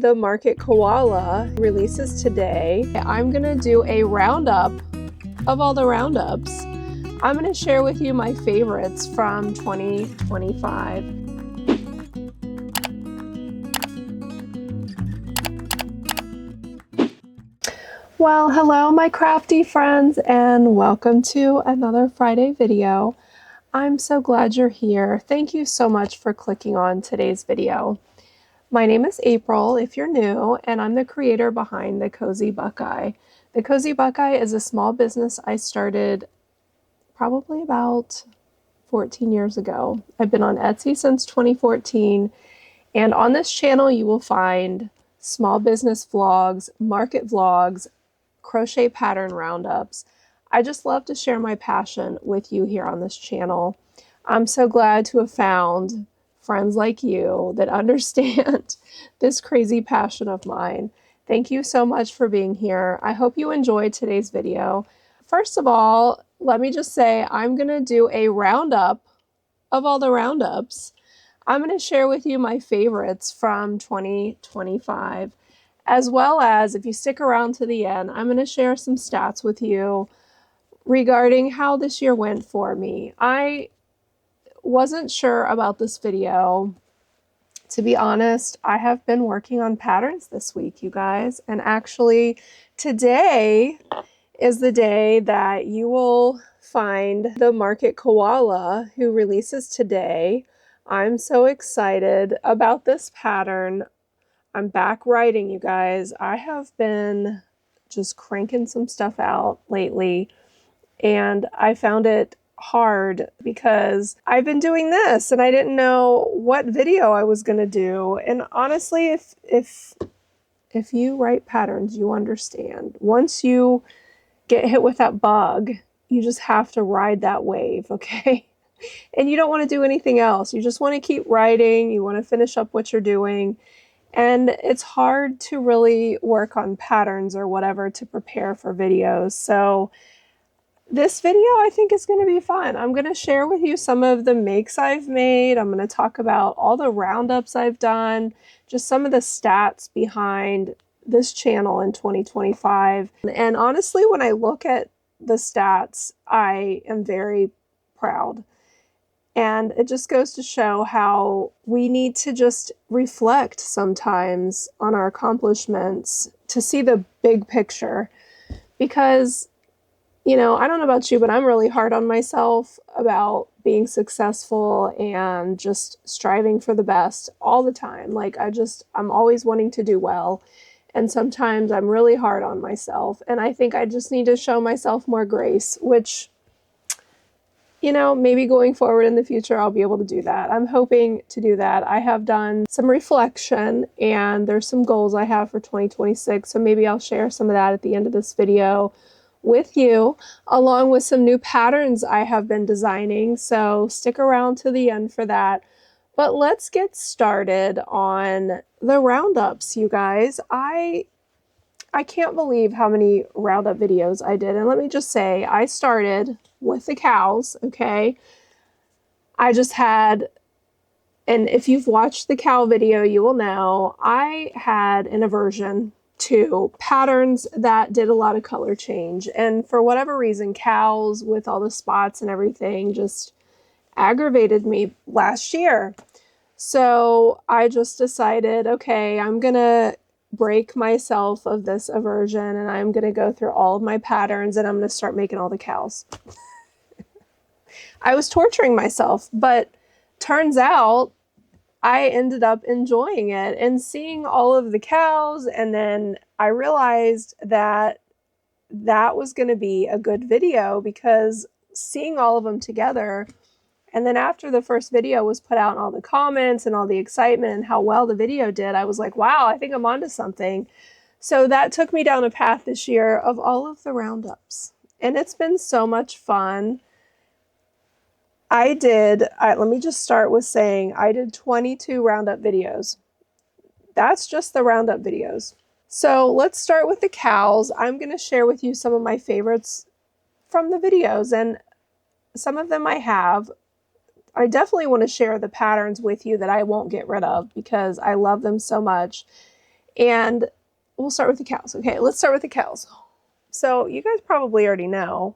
The market Koala releases today. I'm gonna do a roundup of all the roundups. I'm gonna share with you my favorites from 2025. Well, hello my crafty friends, and welcome to another Friday video. I'm so glad you're here. Thank you so much for clicking on today's video. My name is April, if you're new, and I'm the creator behind the Cozy Buckeye. The Cozy Buckeye is a small business I started probably about 14 years ago. I've been on Etsy since 2014, and on this channel you will find small business vlogs, market vlogs, crochet pattern roundups. I just love to share my passion with you here on this channel. I'm so glad to have found friends like you that understand this crazy passion of mine. Thank you so much for being here. I hope you enjoyed today's video. First of all, let me just say I'm going to do a roundup of all the roundups. I'm going to share with you my favorites from 2025, as well as, if you stick around to the end, I'm going to share some stats with you regarding how this year went for me. I wasn't sure about this video. To be honest, I have been working on patterns this week, you guys, and actually today is the day that you will find the market Koala, who releases today. I'm so excited about this pattern. I'm back writing, you guys. I have been just cranking some stuff out letely, and I found it hard because I've been doing this and I didn't know what video I was going to do. And honestly, if you write patterns, you understand. Once you get hit with that bug, you just have to ride that wave, okay? And you don't want to do anything else. You just want to keep writing. You want to finish up what you're doing. And it's hard to really work on patterns or whatever to prepare for videos. So this video I think is going to be fun. I'm going to share with you some of the makes I've made. I'm going to talk about all the roundups I've done, just some of the stats behind this channel in 2025. And honestly, when I look at the stats, I am very proud. And it just goes to show how we need to just reflect sometimes on our accomplishments to see the big picture. Because, you know, I don't know about you, but I'm really hard on myself about being successful and just striving for the best all the time. Like I'm always wanting to do well. And sometimes I'm really hard on myself. And I think I just need to show myself more grace, which, you know, maybe going forward in the future, I'll be able to do that. I'm hoping to do that. I have done some reflection and there's some goals I have for 2026. So maybe I'll share some of that at the end of this video with you, along with some new patterns I have been designing. So stick around to the end for that. But let's get started on the roundups, you guys. I can't believe how many roundup videos I did. And let me just say, I started with the cows, okay? I just had, and if you've watched the cow video, you will know, I had an aversion to patterns that did a lot of color change. And for whatever reason, cows with all the spots and everything just aggravated me last year. So I just decided, okay, I'm gonna break myself of this aversion and I'm gonna go through all of my patterns and I'm gonna start making all the cows. I was torturing myself, but turns out I ended up enjoying it and seeing all of the cows. And then I realized that that was going to be a good video because seeing all of them together. And then after the first video was put out and all the comments and all the excitement and how well the video did, I was like, wow, I think I'm onto something. So that took me down a path this year of all of the roundups. And it's been so much fun. Let me just start with saying I did 22 roundup videos. That's just the roundup videos. So let's start with the cows. I'm going to share with you some of my favorites from the videos, and some of them I have. I definitely want to share the patterns with you that I won't get rid of because I love them so much. And we'll start with the cows. Okay, let's start with the cows. So you guys probably already know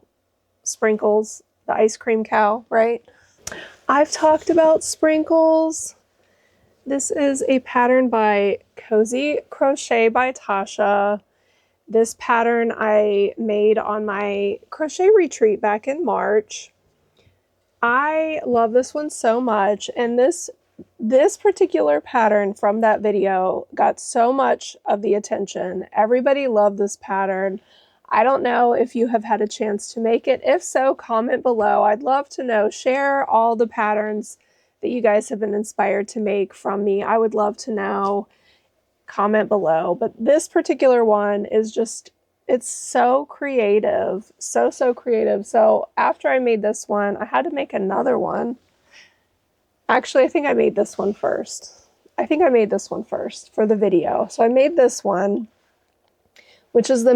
Sprinkles, the ice cream cow, right? I've talked about Sprinkles. This is a pattern by Cozy Crochet by Tasha. This pattern I made on my crochet retreat back in March. I love this one so much, and this particular pattern from that video got so much of the attention. Everybody loved this pattern. I don't know if you have had a chance to make it. If so, comment below. I'd love to know. Share all the patterns that you guys have been inspired to make from me. I would love to know. Comment below. But this particular one is just, it's so creative. So creative. So after I made this one, I had to make another one. Actually, I think I made this one first. I think I made this one first for the video. So I made this one, which is the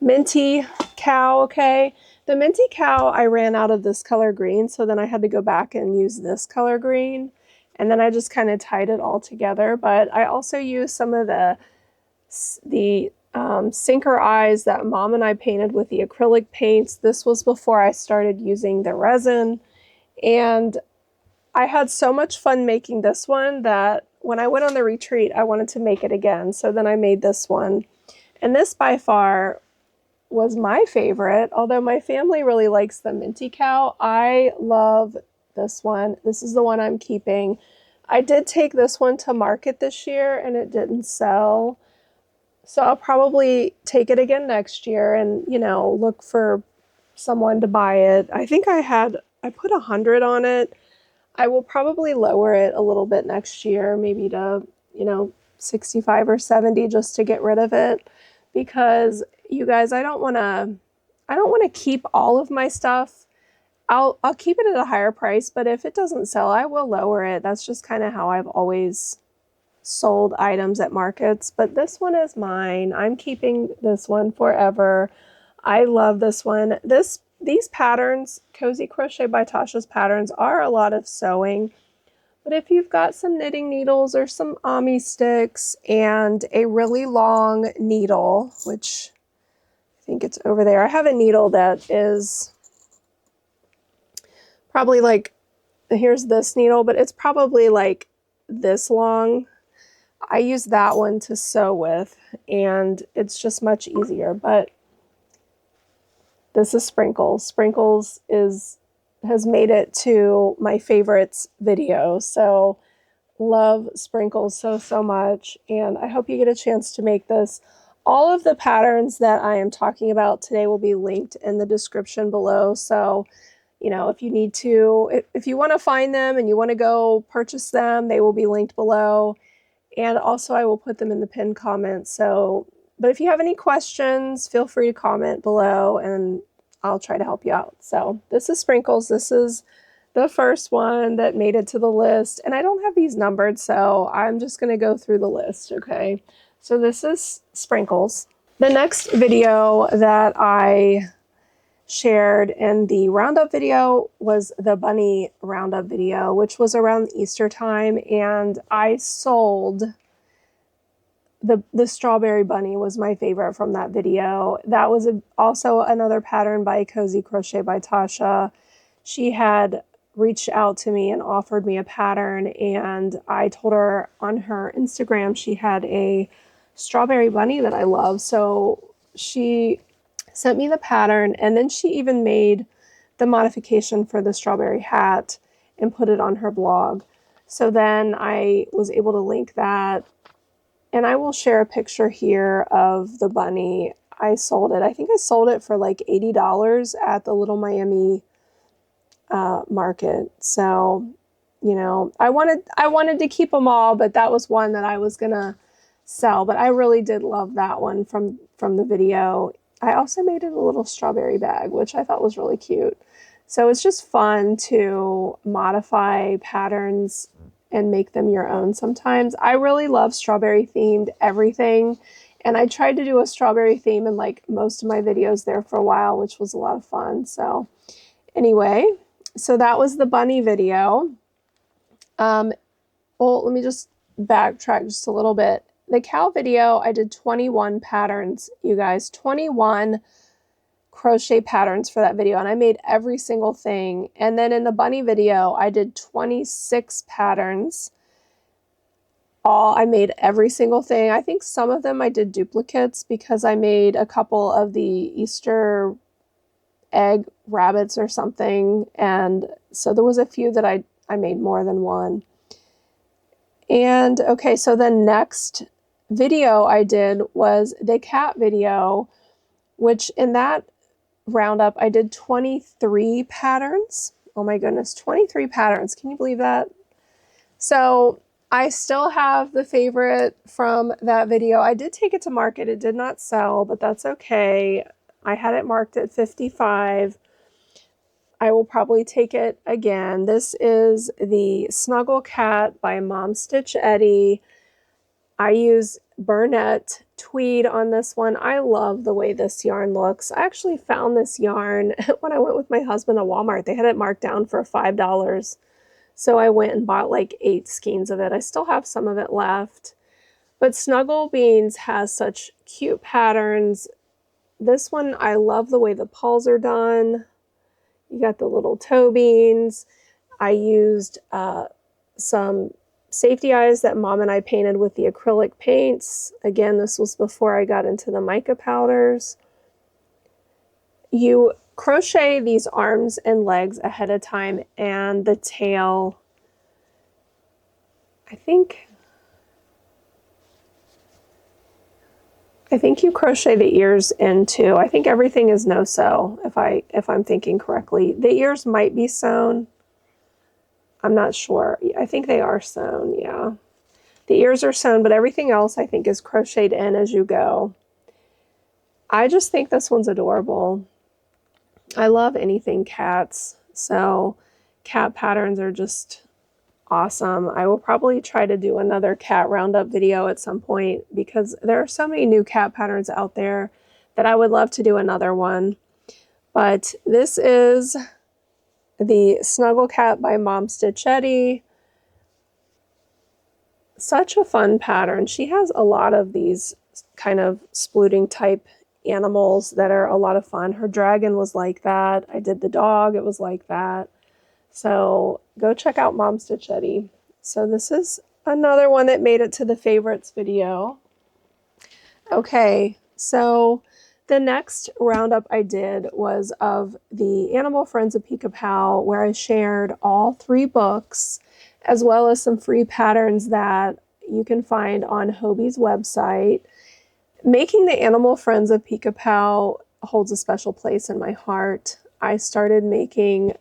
minty cow, okay? The minty cow, I ran out of this color green, so then I had to go back and use this color green. And then I just kind of tied it all together. But I also used some of the sinker eyes that Mom and I painted with the acrylic paints. This was before I started using the resin. And I had so much fun making this one that when I went on the retreat, I wanted to make it again. So then I made this one. And this by far was my favorite, although my family really likes the minty cow. I love this one. This is the one I'm keeping. I did take this one to market this year and it didn't sell. So I'll probably take it again next year and, you know, look for someone to buy it. I think I put 100 on it. I will probably lower it a little bit next year, maybe to, you know, 65 or 70 just to get rid of it, because you guys, I don't want to keep all of my stuff. I'll keep it at a higher price, but if it doesn't sell, I will lower it. That's just kind of how I've always sold items at markets. But this one is mine. I'm keeping this one forever. I love this one. These patterns, Cozy Crochet by Tasha's patterns, are a lot of sewing. But if you've got some knitting needles or some Ami sticks and a really long needle, which I think it's over there. I have a needle that is probably like, here's this needle, but it's probably like this long. I use that one to sew with, and it's just much easier. But this is Sprinkles. Sprinkles has made it to my favorites video. So love Sprinkles so much, and I hope you get a chance to make this. All of the patterns that I am talking about today will be linked in the description below. So, you know, if you need to, if you want to find them and you want to go purchase them, they will be linked below. And also I will put them in the pinned comments. So, but if you have any questions, feel free to comment below and I'll try to help you out. So this is Sprinkles. This is the first one that made it to the list. And I don't have these numbered, so I'm just going to go through the list, okay? So this is Sprinkles. The next video that I shared in the Roundup video was the bunny Roundup video, which was around Easter time, and I sold the strawberry bunny was my favorite from that video. That was also another pattern by Cozy Crochet by Tasha. She had reached out to me and offered me a pattern, and I told her on her Instagram she had a strawberry bunny that I love. So she sent me the pattern, and then she even made the modification for the strawberry hat and put it on her blog. So then I was able to link that, and I will share a picture here of the bunny. I sold it. I think I sold it for like $80 at the Little Miami market. So, you know, I wanted to keep them all, but that was one that I was gonna sell. But I really did love that one from the video. I also made it a little strawberry bag, which I thought was really cute. So it's just fun to modify patterns and make them your own sometimes. I really love strawberry themed everything. And I tried to do a strawberry theme in like most of my videos there for a while, which was a lot of fun. So anyway, so that was the bunny video. Well, let me just backtrack just a little bit. the cow video, I did 21 patterns, you guys, 21 crochet patterns for that video, and I made every single thing. And then in the bunny video, I did 26 patterns. I made every single thing. I think some of them I did duplicates because I made a couple of the Easter egg rabbits or something, and so there was a few that I made more than one. And okay, so the next video I did was the cat video, which in that roundup I did 23 patterns. Oh my goodness, 23 patterns. Can you believe that? So I still have the favorite from that video. I did take it to market. It did not sell, but that's okay. I had it marked at 55. I will probably take it again. This is the Snuggle Cat by Mom Stitch Eddie. I use Burnett tweed on this one. I love the way this yarn looks. I actually found this yarn when I went with my husband to Walmart. They had it marked down for $5. So I went and bought like 8 skeins of it. I still have some of it left. But Snuggle Beans has such cute patterns. This one, I love the way the paws are done. You got the little toe beans. I used some safety eyes that Mom and I painted with the acrylic paints. Again, this was before I got into the mica powders. You crochet these arms and legs ahead of time, and the tail, I think you crochet the ears in too. I think everything is no sew, if I'm thinking correctly. The ears might be sewn. I'm not sure. I think they are sewn, yeah. The ears are sewn, but everything else I think is crocheted in as you go. I just think this one's adorable. I love anything cats, so cat patterns are just awesome. I will probably try to do another cat roundup video at some point because there are so many new cat patterns out there that I would love to do another one. But this is the Snuggle Cat by Mom Stitch Eddie. Such a fun pattern. She has a lot of these kind of splooting type animals that are a lot of fun. Her dragon was like that. I did the dog. It was like that. So go check out Mom Stitch Eddie. So this is another one that made it to the favorites video. Okay, so the next roundup I did was of the Animal Friends of Pika Pau, where I shared all 3 books, as well as some free patterns that you can find on Hobie's website. Making the Animal Friends of Pika Pau holds a special place in my heart. I started making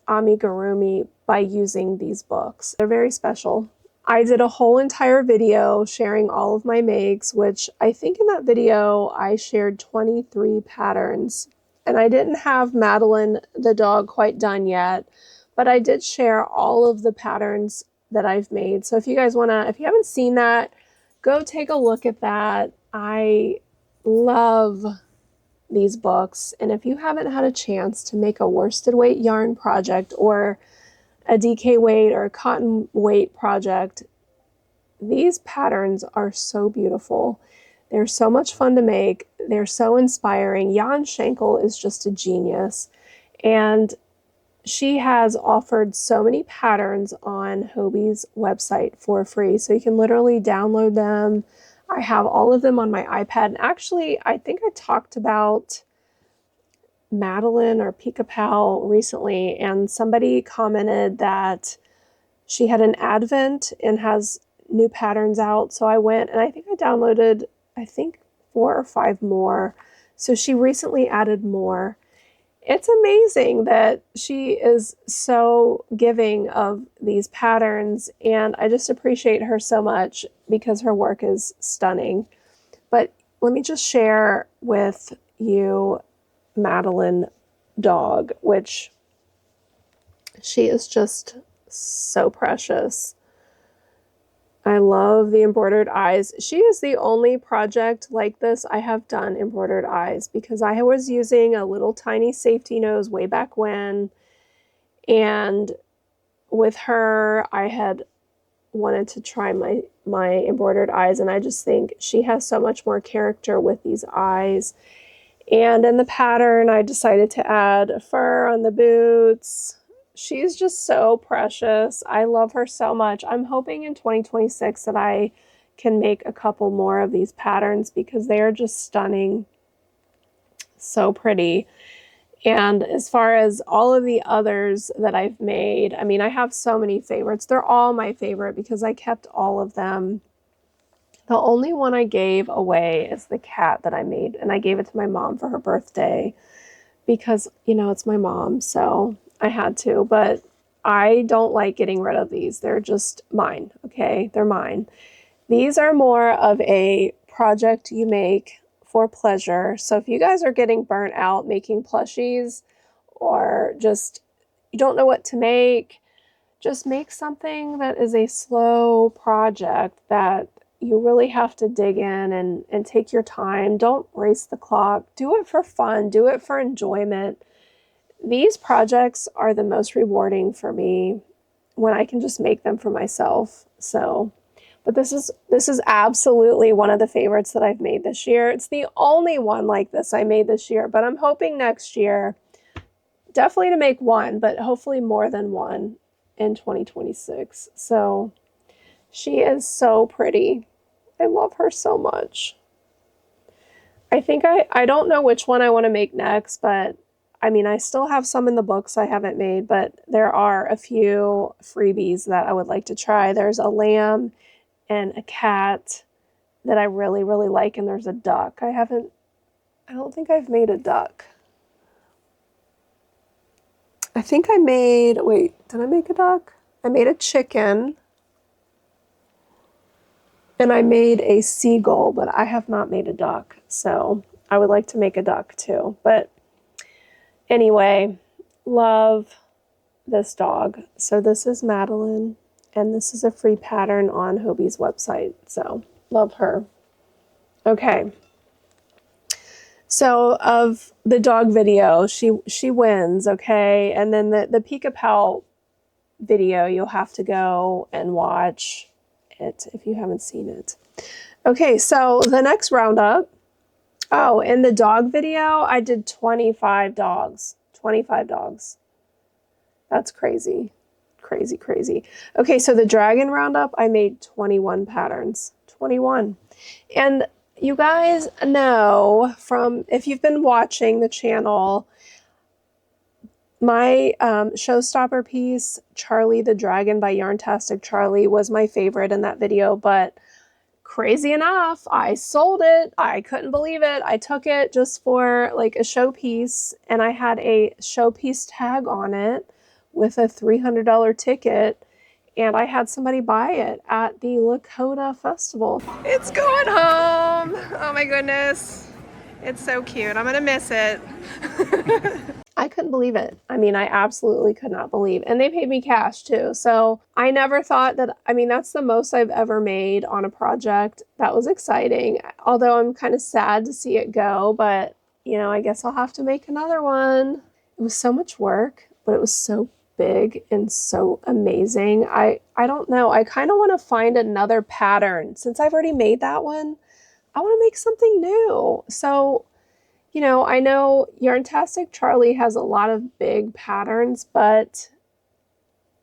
amigurumi by using these books. They're very special. I did a whole entire video sharing all of my makes, which I think in that video I shared 23 patterns. And I didn't have Madeline the dog quite done yet, but I did share all of the patterns that I've made. So if you guys want to, if you haven't seen that, go take a look at that. I love these books, and if you haven't had a chance to make a worsted weight yarn project or a DK weight or a cotton weight project, these patterns are so beautiful. They're so much fun to make. They're so inspiring. Jan Schenkel is just a genius, and she has offered so many patterns on Hobie's website for free, so you can literally download them. I have all of them on my iPad, and actually I think I talked about Madeline or Pika Pau recently, and somebody commented that she had an advent and has new patterns out. So I went and I think I downloaded, I think 4 or 5 more. So she recently added more. It's amazing that she is so giving of these patterns, and I just appreciate her so much because her work is stunning. But let me just share with you Madeline dog, which she is just so precious. I love the embroidered eyes. She is the only project like this I have done embroidered eyes, because I was using a little tiny safety nose way back when, and with her I had wanted to try my embroidered eyes, and I just think she has so much more character with these eyes. And in the pattern, I decided to add fur on the boots. She's just so precious. I love her so much. I'm hoping in 2026 that I can make a couple more of these patterns because they are just stunning. So pretty. And as far as all of the others that I've made, I mean, I have so many favorites. They're all my favorite because I kept all of them. The only one I gave away is the cat that I made, and I gave it to my mom for her birthday because, you know, it's my mom, so I had to. But I don't like getting rid of these. They're just mine, okay? They're mine. These are more of a project you make for pleasure. So if you guys are getting burnt out making plushies or just you don't know what to make, just make something that is a slow project that you really have to dig in and take your time. Don't race the clock. Do it for fun. Do it for enjoyment. These projects are the most rewarding for me when I can just make them for myself. So, but this is absolutely one of the favorites that I've made this year. It's the only one like this I made this year, but I'm hoping next year definitely to make one, but hopefully more than one in 2026. So she is so pretty. I love her so much. I think I don't know which one I want to make next, but I mean, I still have some in the books I haven't made, but there are a few freebies that I would like to try. There's a lamb and a cat that I really, really like, and there's a duck. I don't think I've made a duck. I think I made, wait, did I make a duck? I made a chicken. And I made a seagull, but I have not made a duck. So I would like to make a duck too. But anyway, love this dog. So this is Madeline, and this is a free pattern on Hobie's website. So love her. Okay. So of the dog video, she wins, okay? And then the Pika Pau video, you'll have to go and watch it if you haven't seen it. Okay, so the next roundup. Oh, in the dog video, I did 25 dogs. 25 dogs. That's crazy. Crazy, crazy. Okay, so the dragon roundup, I made 21 patterns. 21. And you guys know from, if you've been watching the channel, my showstopper piece, Charlie the Dragon by Yarntastic Charlie, was my favorite in that video, but crazy enough, I sold it. I couldn't believe it. I took it just for like a showpiece, and I had a showpiece tag on it with a $300 ticket, and I had somebody buy it at the Lakota Festival. It's going home. Oh my goodness. It's so cute. I'm gonna miss it. I couldn't believe it. I mean, I absolutely could not believe. And they paid me cash too. So I never thought that, I mean, that's the most I've ever made on a project. That was exciting. Although I'm kind of sad to see it go, but you know, I guess I'll have to make another one. It was so much work, but it was so big and so amazing. I don't know. I kind of want to find another pattern. Since I've already made that one, I want to make something new. So you know, I know Yarntastic Charlie has a lot of big patterns, but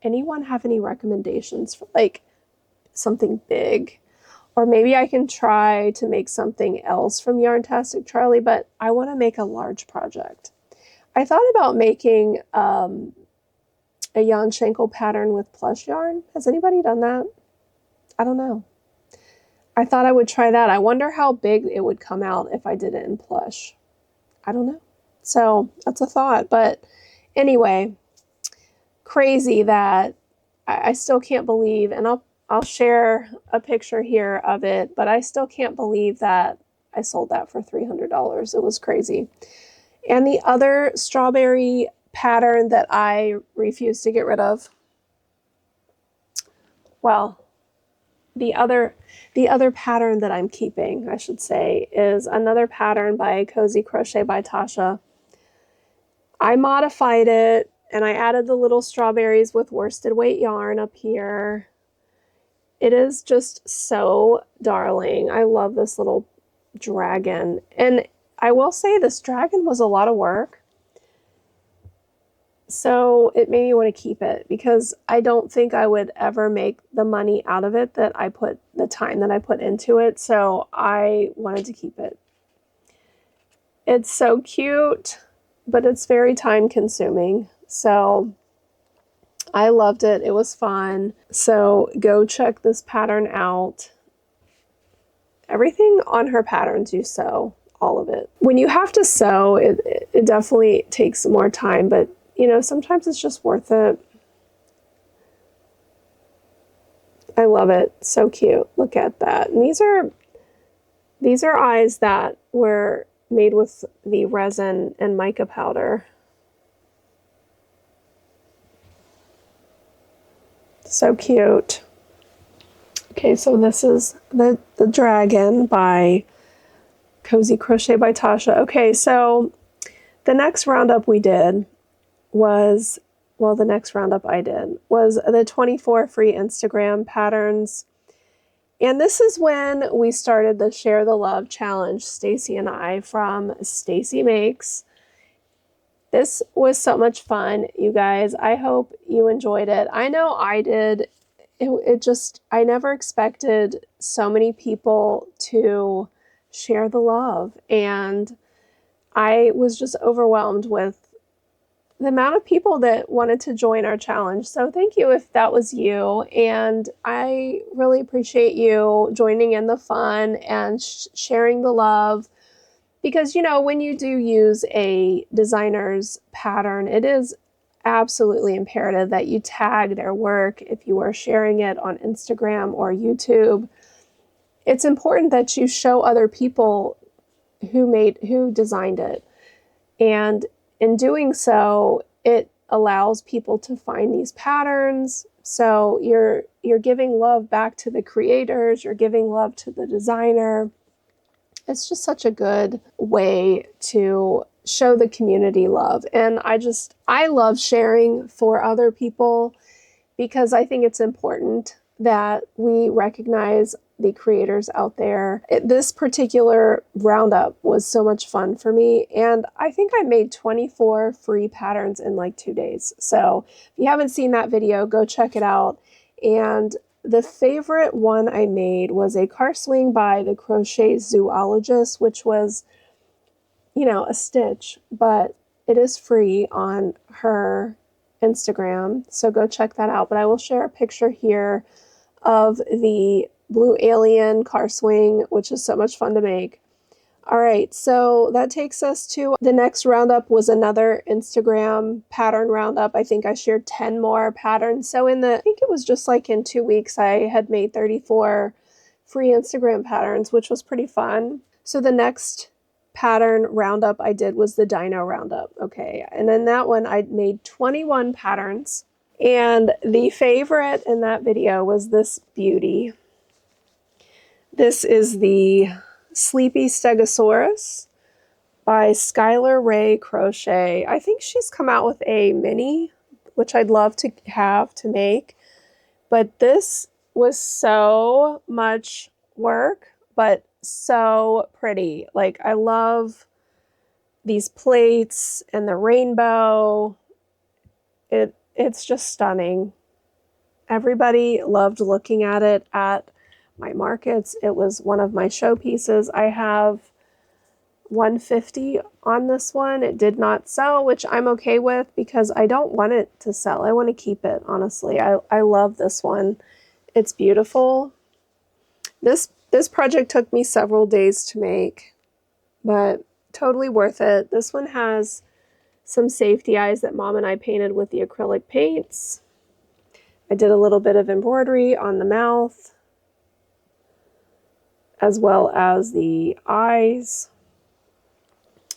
anyone have any recommendations for like something big? Or maybe I can try to make something else from Yarntastic Charlie, but I want to make a large project. I thought about making a Jan Schenkel pattern with plush yarn. Has anybody done that? I don't know. I thought I would try that. I wonder how big it would come out if I did it in plush. I don't know. So that's a thought. But anyway, crazy that I still can't believe, and I'll share a picture here of it, but I still can't believe that I sold that for $300. It was crazy. And the other strawberry pattern that I refuse to get rid of, well, the other pattern that I'm keeping, I should say, is another pattern by Cozy Crochet by Tasha. I modified it, and I added the little strawberries with worsted weight yarn up here. It is just so darling. I love this little dragon. And I will say this dragon was a lot of work. So it made me want to keep it because I don't think I would ever make the money out of it that I put, the time that I put into it. So I wanted to keep it. It's so cute, but it's very time consuming. So I loved it. It was fun. So go check this pattern out. Everything on her patterns you sew, all of it. When you have to sew, it definitely takes more time, but you know, sometimes it's just worth it. I love it. So cute. Look at that. And these are eyes that were made with the resin and mica powder. So cute. Okay, so this is the dragon by Cozy Crochet by Tasha. Okay, so the next roundup we did was, well, the next roundup I did was the 24 free Instagram patterns. And this is when we started the Share the Love challenge, Stacy and I, from Stacy Makes. This was so much fun, you guys. I hope you enjoyed it. I know I did. It just, I never expected so many people to share the love. And I was just overwhelmed with the amount of people that wanted to join our challenge. So thank you if that was you. And I really appreciate you joining in the fun and sharing the love. Because, you know, when you do use a designer's pattern, it is absolutely imperative that you tag their work if you are sharing it on Instagram or YouTube. It's important that you show other people who designed it. And in doing so, it allows people to find these patterns. So you're giving love back to the creators, you're giving love to the designer. It's just such a good way to show the community love. And I love sharing for other people because I think it's important that we recognize the creators out there. This particular roundup was so much fun for me, and I think I made 24 free patterns in like 2 days. So if you haven't seen that video, go check it out. And the favorite one I made was a car swing by the Crochet Zoologist, which was, you know, a stitch, but it is free on her Instagram, so go check that out. But I will share a picture here of the blue alien car swing, which is so much fun to make. All right, so that takes us to the next roundup. Was another Instagram pattern roundup. I think I shared 10 more patterns. So I think it was just like in 2 weeks, I had made 34 free Instagram patterns, which was pretty fun. So the next pattern roundup I did was the Dino roundup. Okay, and then that one I made 21 patterns. And the favorite in that video was this beauty. This is the Sleepy Stegosaurus by Skylar Ray Crochet. I think she's come out with a mini, which I'd love to have to make. But this was so much work, but so pretty. Like, I love these plates and the rainbow. It's just stunning. Everybody loved looking at it at my markets. It was one of my showpieces. I have 150 on this one. It did not sell, which I'm okay with because I don't want it to sell. I want to keep it, honestly. I love this one. It's beautiful. This project took me several days to make, but totally worth it. This one has some safety eyes that Mom and I painted with the acrylic paints. I did a little bit of embroidery on the mouth, as well as the eyes.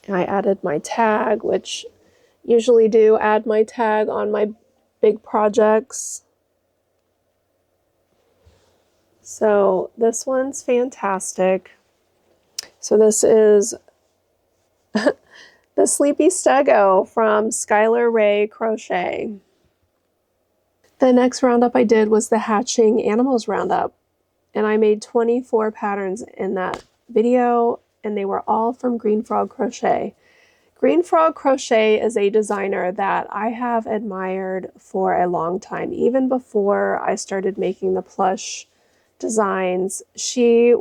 I added my tag, which usually do add my tag on my big projects. So this one's fantastic. So this is the Sleepy Stego from Skylar Ray Crochet. The next roundup I did was the Hatching Animals Roundup, and I made 24 patterns in that video, and they were all from Green Frog Crochet. Green Frog Crochet is a designer that I have admired for a long time, even before I started making the plush designs. She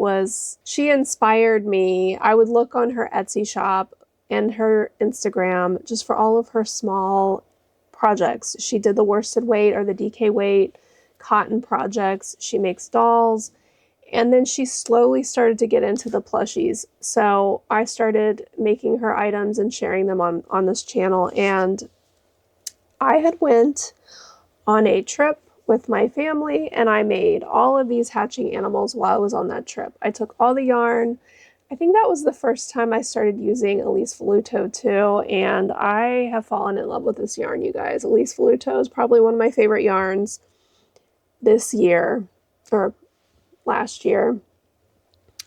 inspired me. I would look on her Etsy shop and her Instagram just for all of her small projects. She did the worsted weight or the DK weight cotton projects. She makes dolls. And then she slowly started to get into the plushies. So I started making her items and sharing them on this channel. And I had went on a trip with my family, and I made all of these hatching animals while I was on that trip. I took all the yarn. I think that was the first time I started using Elise Voluto too, and I have fallen in love with this yarn, you guys. Elise Voluto is probably one of my favorite yarns this year, or last year.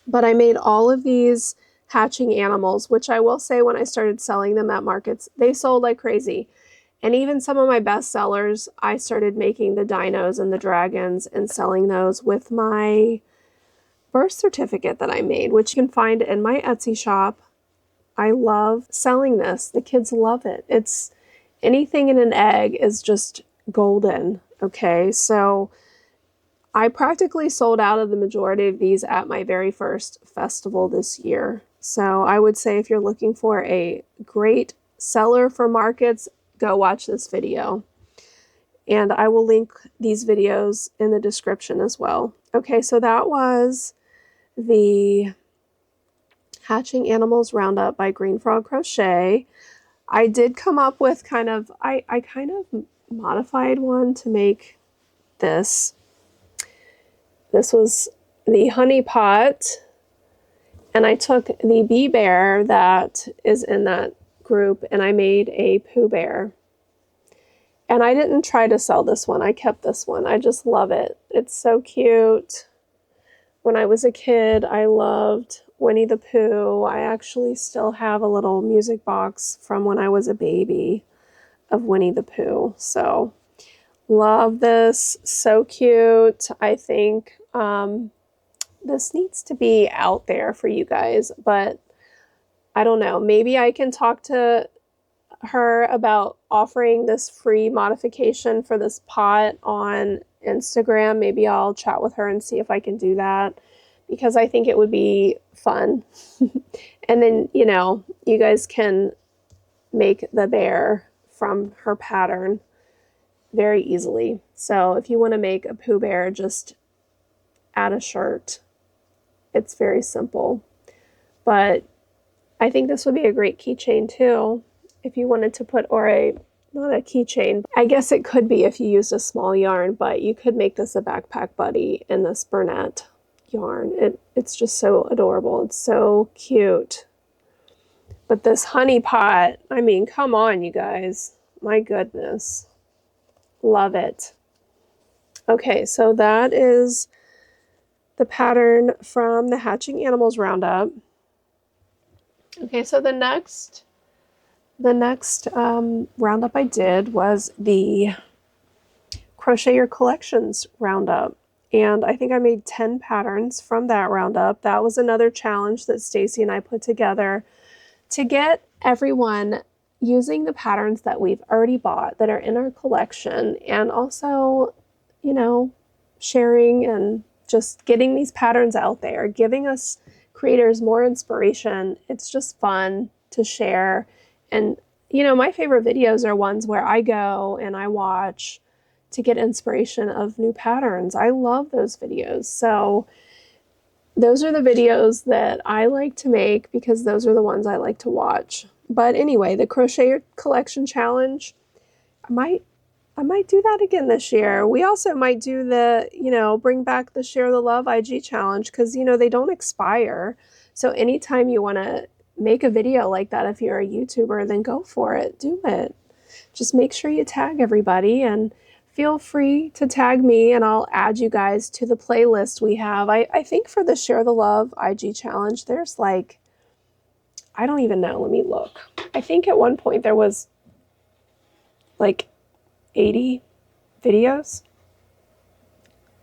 But I made all of these hatching animals, which I will say when I started selling them at markets, they sold like crazy. And even some of my best sellers, I started making the dinos and the dragons and selling those with my birth certificate that I made, which you can find in my Etsy shop. I love selling this. The kids love it. It's anything in an egg is just golden. Okay, so I practically sold out of the majority of these at my very first festival this year. So I would say if you're looking for a great seller for markets, go watch this video. And I will link these videos in the description as well. Okay, so that was the Hatching Animals Roundup by Green Frog Crochet. I did come up with I kind of modified one to make this. This was the honey pot, and I took the bee bear that is in that group, and I made a Pooh Bear. And I didn't try to sell this one. I kept this one. I just love it. It's so cute. When I was a kid, I loved Winnie the Pooh. I actually still have a little music box from when I was a baby of Winnie the Pooh. So, love this. So cute. I think this needs to be out there for you guys, but I don't know. Maybe I can talk to her about offering this free modification for this pot on Instagram. Maybe I'll chat with her and see if I can do that, because I think it would be fun. And then, you know, you guys can make the bear from her pattern very easily. So if you want to make a Pooh Bear, just add a shirt. It's very simple. But I think this would be a great keychain too. If you wanted to put, or not a keychain, I guess it could be if you used a small yarn, but you could make this a backpack buddy in this Burnett yarn. It's just so adorable. It's so cute. But this honey pot, I mean, come on, you guys. My goodness. Love it. Okay, so that is the pattern from the Hatching Animals Roundup. Okay, so the next roundup I did was the Crochet Your Collections Roundup. And I think I made 10 patterns from that roundup. That was another challenge that Stacy and I put together to get everyone using the patterns that we've already bought that are in our collection, and also, you know, sharing and just getting these patterns out there, giving us creators more inspiration. It's just fun to share. And, you know, my favorite videos are ones where I go and I watch to get inspiration of new patterns. I love those videos. So those are the videos that I like to make because those are the ones I like to watch. But anyway, the Crochet Your Collection Challenge, I might do that again this year. We also might do the, you know, bring back the Share the Love IG challenge, because, you know, they don't expire. So anytime you want to make a video like that, if you're a YouTuber, then go for it. Do it. Just make sure you tag everybody, and feel free to tag me, and I'll add you guys to the playlist we have. I think for the Share the Love IG challenge, there's like, I don't even know. Let me look. I think at one point there was like 80 videos.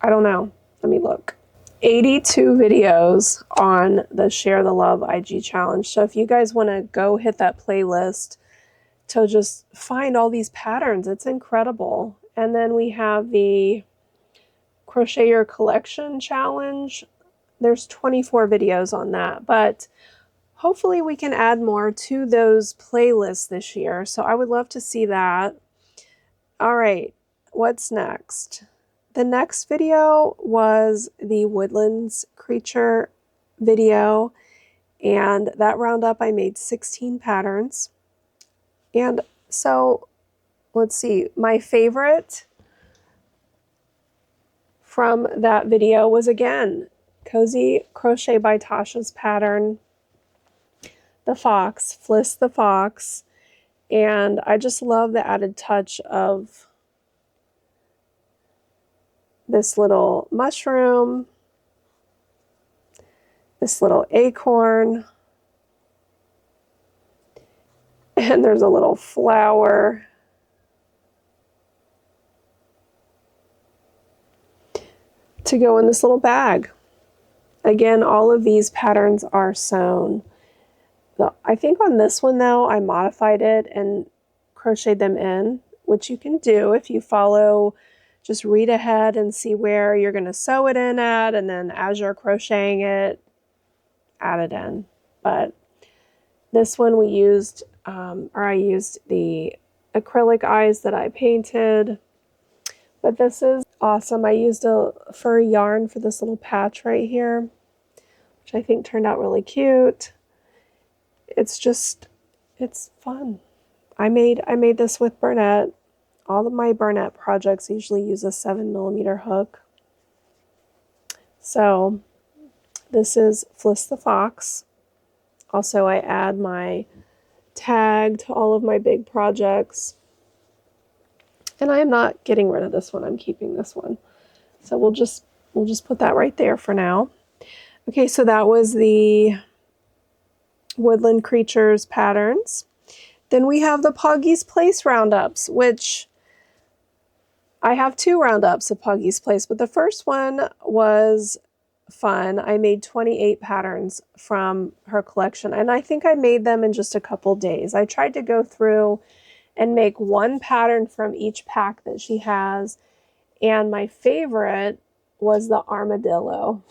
I don't know. Let me look. 82 videos on the Share the Love IG challenge. So if you guys want to go hit that playlist to just find all these patterns, it's incredible. And then we have the Crochet Your Collection challenge. There's 24 videos on that, but hopefully we can add more to those playlists this year. So I would love to see that. All right, what's next? The next video was the Woodlands creature video, and that roundup I made 16 patterns. And so let's see, my favorite from that video was again Cozy Crochet by Tasha's pattern, the fox, Fliss the fox, and I just love the added touch of this little mushroom, this little acorn, and there's a little flower. To go in this little bag. Again, all of these patterns are sewn. I think on this one though, I modified it and crocheted them in, which you can do if you follow, just read ahead and see where you're going to sew it in at, and then as you're crocheting it, add it in. But this one we used, I used the acrylic eyes that I painted. But this is awesome. I used a furry yarn for this little patch right here, which I think turned out really cute. It's fun. I made this with Burnett. All of my Burnett projects usually use a 7mm hook. So this is Fliss the fox. Also, I add my tag to all of my big projects. And I am not getting rid of this one. I'm keeping this one. So we'll just put that right there for now. Okay, so that was the Woodland Creatures patterns. Then we have the Puggy's Place roundups, which I have 2 roundups of Puggy's Place, but the first one was fun. I made 28 patterns from her collection, and I think I made them in just a couple days. I tried to go through and make one pattern from each pack that she has, and my favorite was the armadillo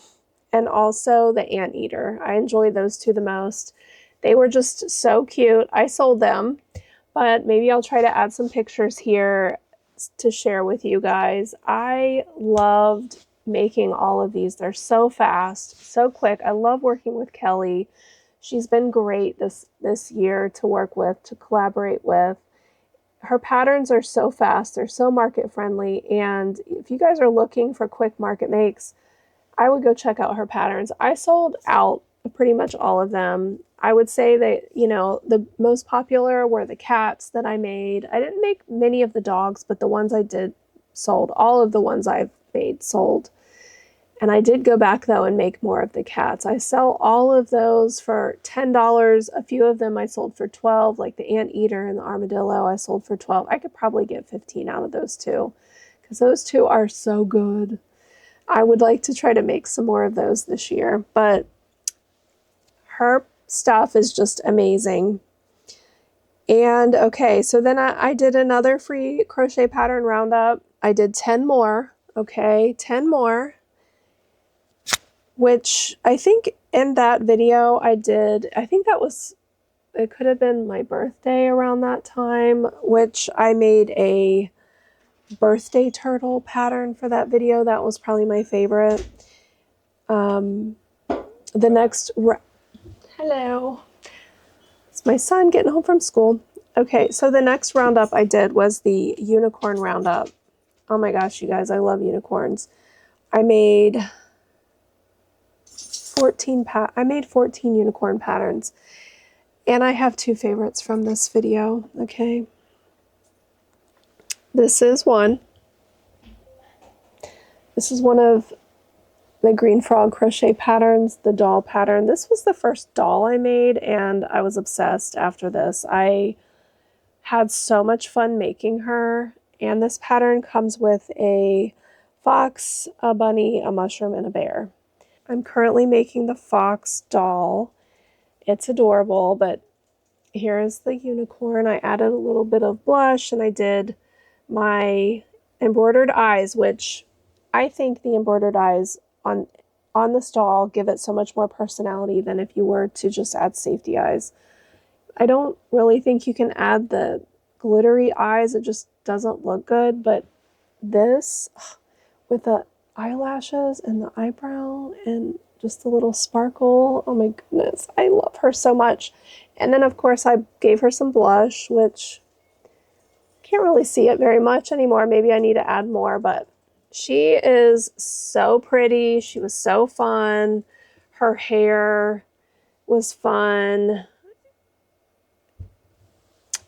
and also the anteater. I enjoyed those 2 the most. They were just so cute. I sold them, but maybe I'll try to add some pictures here to share with you guys. I loved making all of these. They're so fast, so quick. I love working with Kelly. She's been great this year to work with, to collaborate with. Her patterns are so fast, they're so market friendly, and if you guys are looking for quick market makes, I would go check out her patterns. I sold out pretty much all of them. I would say that, you know, the most popular were the cats that I made. I didn't make many of the dogs, but the ones I did sold. All of the ones I've made sold. And I did go back though and make more of the cats. I sell all of those for $10. A few of them I sold for $12, like the anteater and the armadillo I sold for $12. I could probably get 15 out of those 2 because those 2 are so good. I would like to try to make some more of those this year, but her stuff is just amazing. And okay, so then I did another free crochet pattern roundup. I did 10 more, okay, 10 more. Which I think in that video I think that was, it could have been my birthday around that time, which I made a birthday turtle pattern for that video. That was probably my favorite. The next, hello, it's my son getting home from school. Okay, so the next roundup I did was the unicorn roundup. Oh my gosh, you guys, I love unicorns. I made 14 unicorn patterns, and I have 2 favorites from this video. Okay, this is one. This is one of the Green Frog crochet patterns, the doll pattern. This was the first doll I made, and I was obsessed after this. I had so much fun making her, And this pattern comes with a fox, a bunny, a mushroom, and a bear. I'm currently making the fox doll. It's adorable, but here is the unicorn. I added a little bit of blush and I did my embroidered eyes, which I think the embroidered eyes on this doll give it so much more personality than if you were to just add safety eyes. I don't really think you can add the glittery eyes. It just doesn't look good, but this with the eyelashes and the eyebrow and just the little sparkle, oh my goodness, I love her so much. And then of course I gave her some blush, which can't really see it very much anymore. Maybe I need to add more, but she is so pretty. She was so fun. Her hair was fun.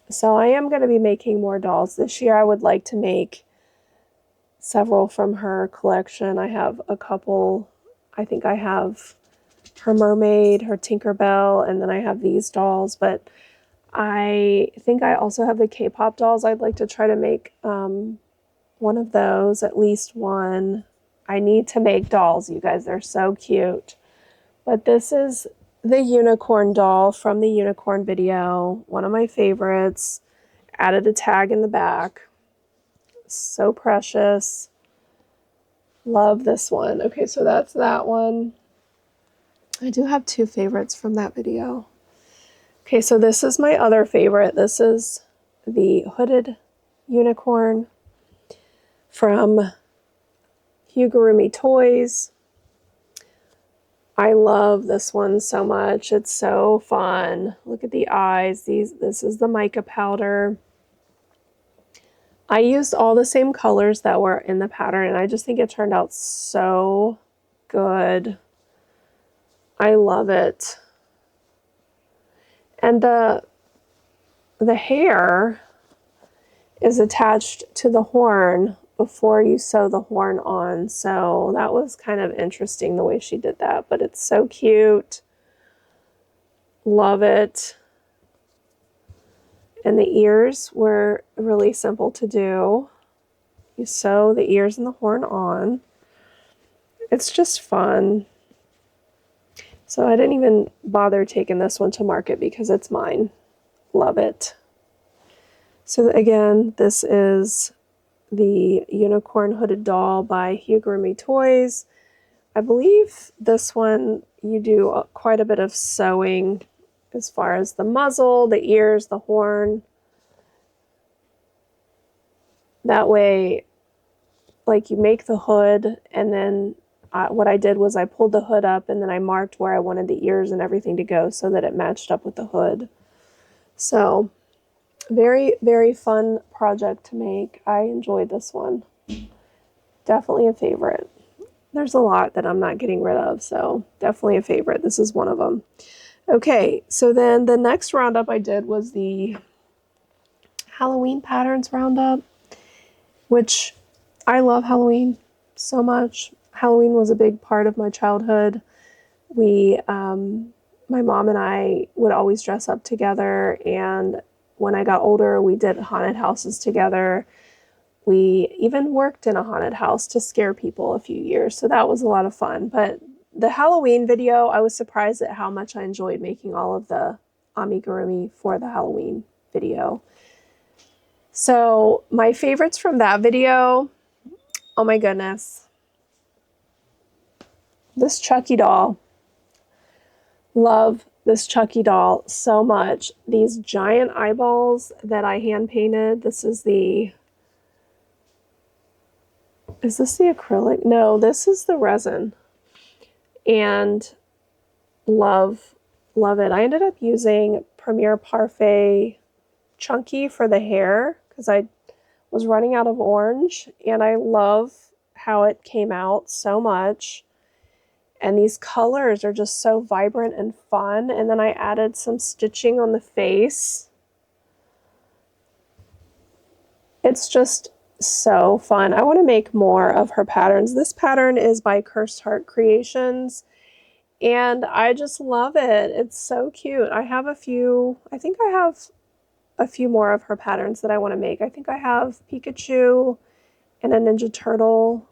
So I am going to be making more dolls this year. I would like to make several from her collection. I have a couple. I think I have her mermaid, her Tinkerbell, and then I have these dolls, but I think I also have the K-pop dolls. I'd like to try to make one of those, at least one. I need to make dolls, you guys. They're so cute. But this is the unicorn doll from the unicorn video. One of my favorites. Added a tag in the back. So precious. Love this one. Okay, so that's that one. I do have two favorites from that video. Okay, so this is my other favorite. This is the hooded unicorn from Amigurumi Toys. I love this one so much. It's so fun. Look at the eyes. This is the mica powder. I used all the same colors that were in the pattern, and I just think it turned out so good. I love it. And the hair is attached to the horn before you sew the horn on. So that was kind of interesting the way she did that, but it's so cute. Love it. And the ears were really simple to do. You sew the ears and the horn on. It's just fun. So I didn't even bother taking this one to market because it's mine. Love it. So again, this is the Unicorn Hooded Doll by Amigurumi Toys. I believe this one you do quite a bit of sewing as far as the muzzle, the ears, the horn. That way, like you make the hood, and then what I did was I pulled the hood up and then I marked where I wanted the ears and everything to go so that it matched up with the hood. So very, very fun project to make. I enjoyed this one. Definitely a favorite. There's a lot that I'm not getting rid of, so definitely a favorite. This is one of them. Okay, so then the next roundup I did was the Halloween patterns roundup, which I love Halloween so much. Halloween was a big part of my childhood. We, my mom and I would always dress up together, and when I got older, we did haunted houses together. We even worked in a haunted house to scare people a few years, so that was a lot of fun. But the Halloween video, I was surprised at how much I enjoyed making all of the amigurumi for the Halloween video. So my favorites from that video, oh my goodness. This Chucky doll. Love this Chucky doll so much. These giant eyeballs that I hand painted. This is the... Is this the acrylic? No, this is the resin. And love it. I ended up using Premier Parfait Chunky for the hair because I was running out of orange, and I love how it came out so much. And these colors are just so vibrant and fun. And then I added some stitching on the face. It's just so fun. I want to make more of her patterns. This pattern is by Cursed Heart Creations, and I just love it. It's so cute. I have a few, I think I have a few more of her patterns that I want to make. I think I have Pikachu and a Ninja Turtle,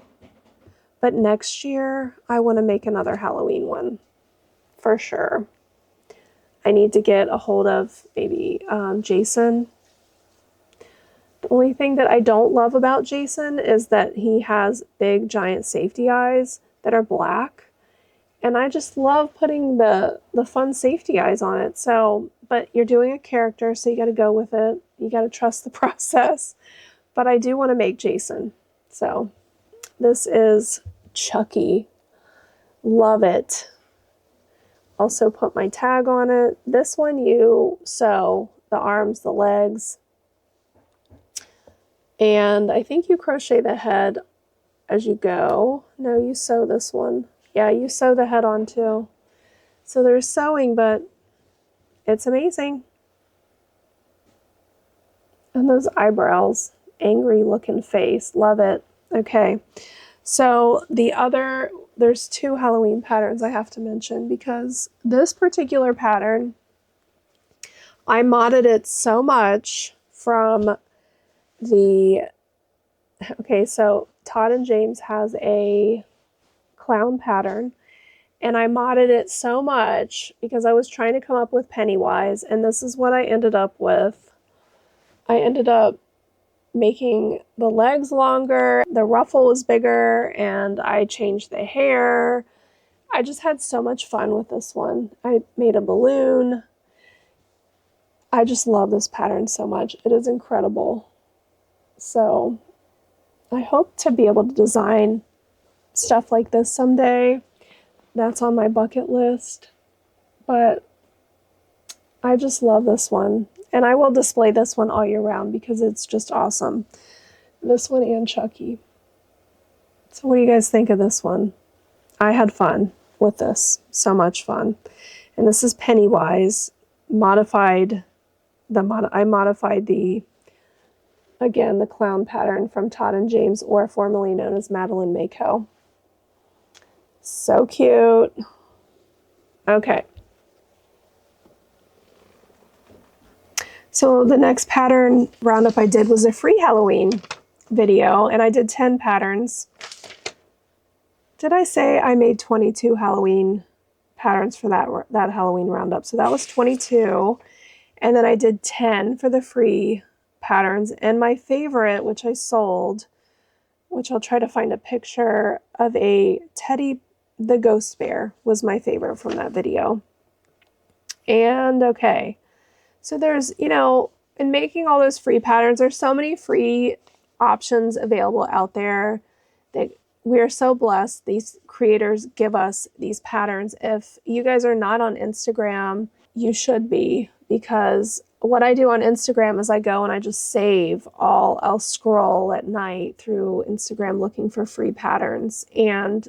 but next year I want to make another Halloween one for sure. I need to get a hold of maybe Jason. The only thing that I don't love about Jason is that he has big giant safety eyes that are black. And I just love putting the fun safety eyes on it. So, but you're doing a character, so you got to go with it. You got to trust the process. But I do want to make Jason. So this is Chucky. Love it. Also put my tag on it. This one you sew the arms, the legs. And I think you crochet the head as you go. No, you sew this one. Yeah, you sew the head on too. So there's sewing, but it's amazing. And those eyebrows, angry looking face, love it. Okay, so there's 2 Halloween patterns I have to mention because this particular pattern, I modded it so much from okay, so Todd and James has a clown pattern, and I modded it so much because I was trying to come up with Pennywise, and this is what I ended up with. I ended up making the legs longer, the ruffle was bigger, and I changed the hair. I just had so much fun with this one. I made a balloon. I just love this pattern so much. It is incredible. So I hope to be able to design stuff like this someday. That's on my bucket list. But I just love this one. And I will display this one all year round because it's just awesome. This one and Chucky. So what do you guys think of this one? I had fun with this. So much fun. And this is Pennywise. I modified again, the clown pattern from Todd and James, or formerly known as Madeline Mako. So cute. Okay. So the next pattern roundup I did was a free Halloween video, and I did 10 patterns. Did I say I made 22 Halloween patterns for that Halloween roundup? So that was 22. And then I did 10 for the free patterns. And my favorite, which I sold, which I'll try to find a picture of, a Teddy the Ghost Bear, was my favorite from that video. And okay, so there's, in making all those free patterns, there's so many free options available out there that we are so blessed. These creators give us these patterns. If you guys are not on Instagram, you should be, because what I do on Instagram is I go and I just save I'll scroll at night through Instagram looking for free patterns, and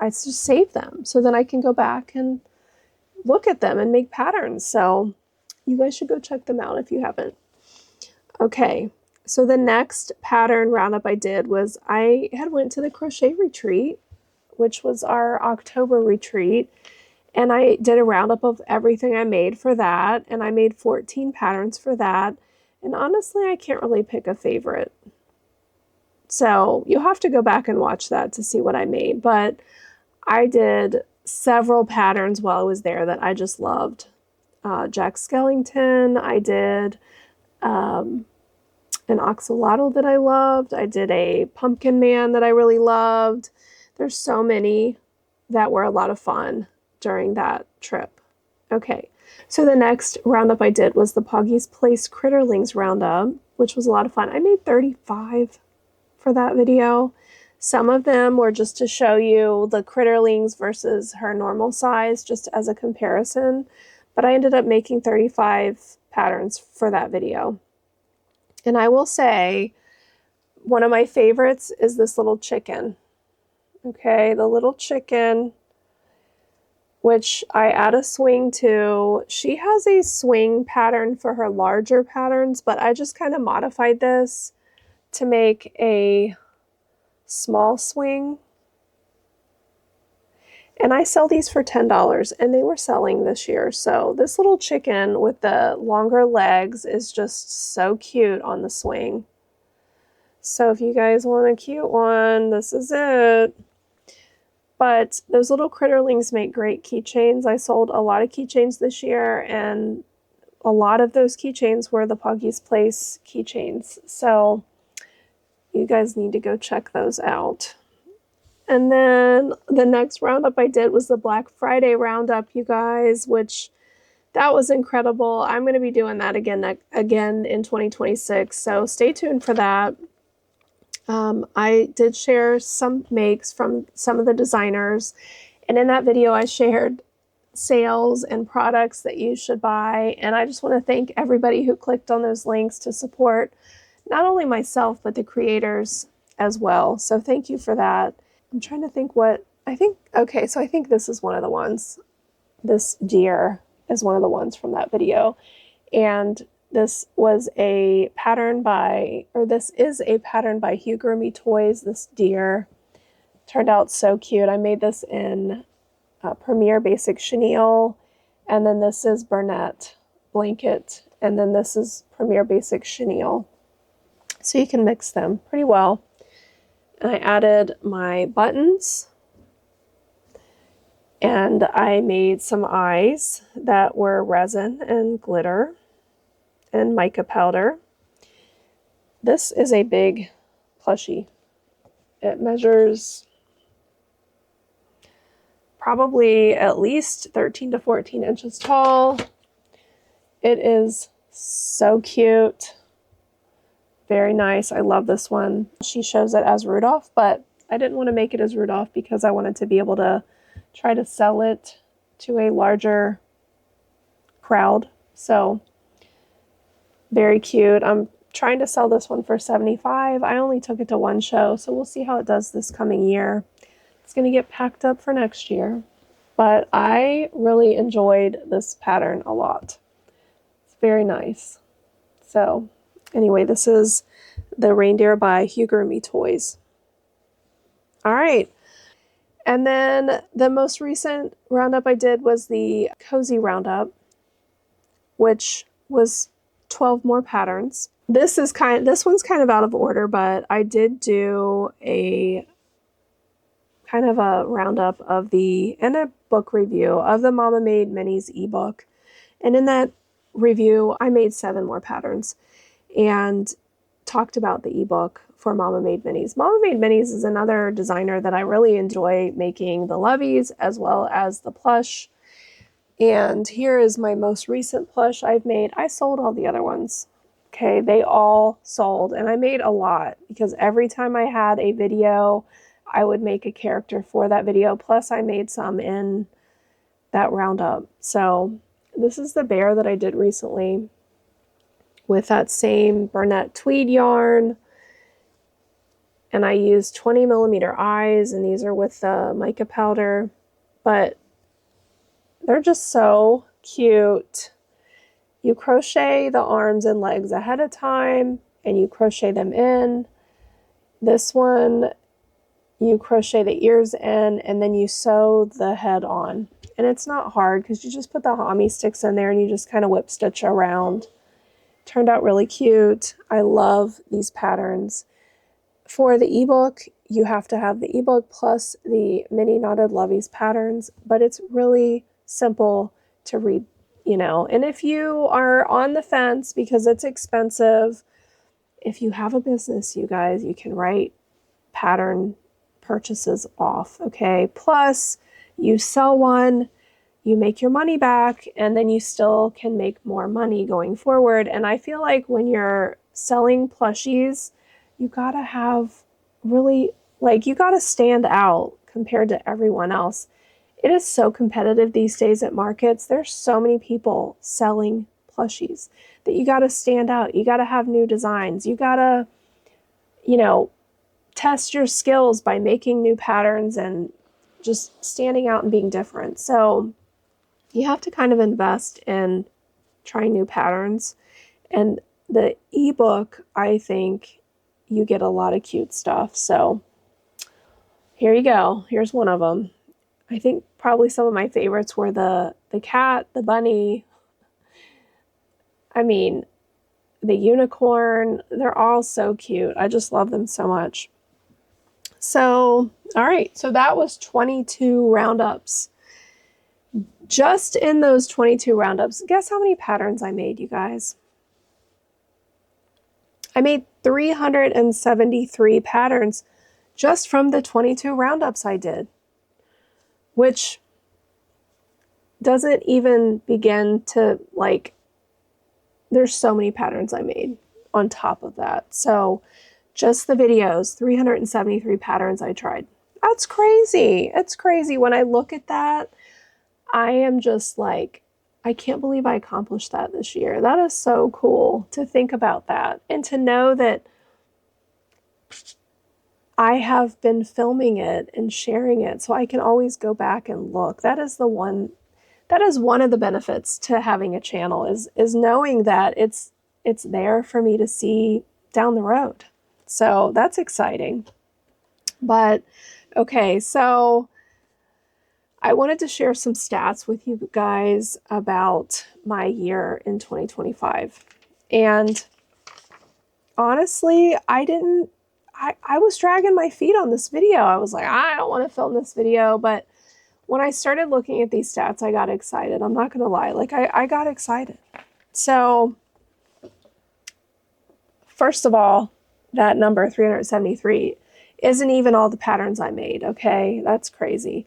I just save them. So then I can go back and look at them and make patterns. So you guys should go check them out if you haven't. Okay, so the next pattern roundup I did was I had went to the crochet retreat, which was our October retreat. And I did a roundup of everything I made for that. And I made 14 patterns for that. And honestly, I can't really pick a favorite. So you'll have to go back and watch that to see what I made. But I did several patterns while I was there that I just loved. Jack Skellington. I did an axolotl that I loved. I did a pumpkin man that I really loved. There's so many that were a lot of fun during that trip. Okay, so the next roundup I did was the Puggy's Place Critterlings roundup, which was a lot of fun. I made 35 for that video. Some of them were just to show you the Critterlings versus her normal size, just as a comparison. But I ended up making 35 patterns for that video. And I will say, one of my favorites is this little chicken. Okay, the little chicken, which I add a swing to. She has a swing pattern for her larger patterns, but I just kind of modified this to make a small swing. And I sell these for $10, and they were selling this year. So this little chicken with the longer legs is just so cute on the swing. So if you guys want a cute one, this is it. But those little Critterlings make great keychains. I sold a lot of keychains this year, and a lot of those keychains were the Puggy's Place keychains. So you guys need to go check those out. And then the next roundup I did was the Black Friday roundup, you guys, which that was incredible. I'm going to be doing that again in 2026. So stay tuned for that. I did share some makes from some of the designers, and in that video I shared sales and products that you should buy. And I just want to thank everybody who clicked on those links to support not only myself, but the creators as well. So thank you for that. I'm trying to think what I think. Okay, so I think this is one of the ones. This deer is one of the ones from that video. And this was a pattern by, or this is a pattern by Amigurumi Toys. This deer turned out so cute. I made this in Premier Basic Chenille, and then this is Burnett Blanket, and then this is Premier Basic Chenille. So you can mix them pretty well. And I added my buttons, and I made some eyes that were resin and glitter and mica powder. This is a big plushie. It measures probably at least 13 to 14 inches tall. It is so cute. Very nice. I love this one. She shows it as Rudolph, but I didn't want to make it as Rudolph because I wanted to be able to try to sell it to a larger crowd. So very cute. I'm trying to sell this one for $75. I only took it to one show, so we'll see how it does this coming year. It's going to get packed up for next year. But I really enjoyed this pattern a lot. It's very nice. So anyway, this is the Reindeer by Amigurumi Toys. All right. And then the most recent roundup I did was the Cozy Roundup, which was 12 more patterns. This one's kind of out of order, but I did do a kind of a roundup of and a book review of the Mama Made Minis ebook. And in that review, I made 7 more patterns and talked about the ebook for Mama Made Minis. Mama Made Minis is another designer that I really enjoy making the loveys as well as the plush. And here is my most recent plush I've made. I sold all the other ones. Okay, they all sold, and I made a lot because every time I had a video, I would make a character for that video. Plus I made some in that roundup. So this is the bear that I did recently with that same Burnett tweed yarn. And I used 20 millimeter eyes, and these are with the mica powder, but they're just so cute. You crochet the arms and legs ahead of time, and you crochet them in. This one, you crochet the ears in, and then you sew the head on. And it's not hard because you just put the homie sticks in there and you just kind of whip stitch around. Turned out really cute. I love these patterns. For the ebook, you have to have the ebook plus the mini knotted loveys patterns, but it's really simple to read, you know. And if you are on the fence because it's expensive, if you have a business, you guys, you can write pattern purchases off, okay? Plus, you sell one, you make your money back, and then you still can make more money going forward. And I feel like when you're selling plushies, you gotta have really, like, you gotta stand out compared to everyone else. It is so competitive these days at markets. There's so many people selling plushies that you gotta stand out. You gotta have new designs. You gotta, you know, test your skills by making new patterns and just standing out and being different. So you have to kind of invest in trying new patterns. And the ebook, I think you get a lot of cute stuff. So here you go. Here's one of them. I think probably some of my favorites were the cat, the bunny, I mean, the unicorn. They're all so cute. I just love them so much. So, all right, so that was 22 roundups. Just in those 22 roundups, guess how many patterns I made, you guys? I made 373 patterns just from the 22 roundups I did, which doesn't even begin to, like, there's so many patterns I made on top of that. So just the videos, 373 patterns I tried. That's crazy. It's crazy. When I look at that, I am just like, I can't believe I accomplished that this year. That is so cool to think about that and to know that I have been filming it and sharing it so I can always go back and look. That is one of the benefits to having a channel is knowing that it's there for me to see down the road. So that's exciting. But okay, so I wanted to share some stats with you guys about my year in 2025. And honestly, I was dragging my feet on this video. I was like, I don't want to film this video. But when I started looking at these stats, I got excited. I'm not going to lie. Like, I got excited. So, first of all, that number, 373, isn't even all the patterns I made, okay? That's crazy.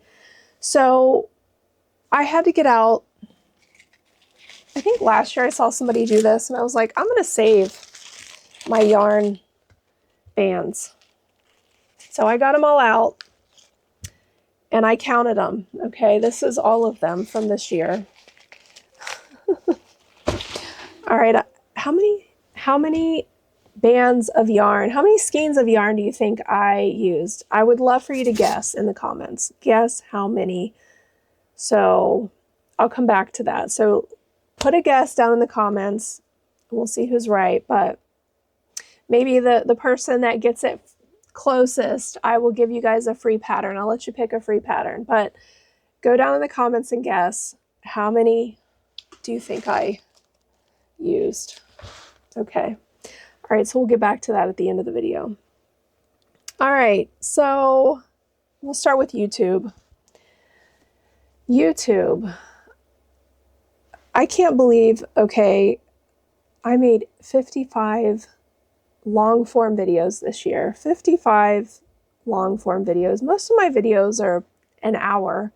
So, I had to get out. I think last year I saw somebody do this, and I was like, I'm going to save my yarn bands. So, I got them all out, and I counted them, okay? This is all of them from this year. All right, how many bands of yarn, how many skeins of yarn do you think I used? I would love for you to guess in the comments. Guess how many. So I'll come back to that. So put a guess down in the comments. We'll see who's right, but maybe the person that gets it closest, I will give you guys a free pattern. I'll let you pick a free pattern, but go down in the comments and guess how many do you think I used. Okay. All right, so we'll get back to that at the end of the video. All right, so we'll start with YouTube. YouTube. I can't believe, okay, I made 55 long form videos this year. 55 long form videos. Most of my videos are an hour.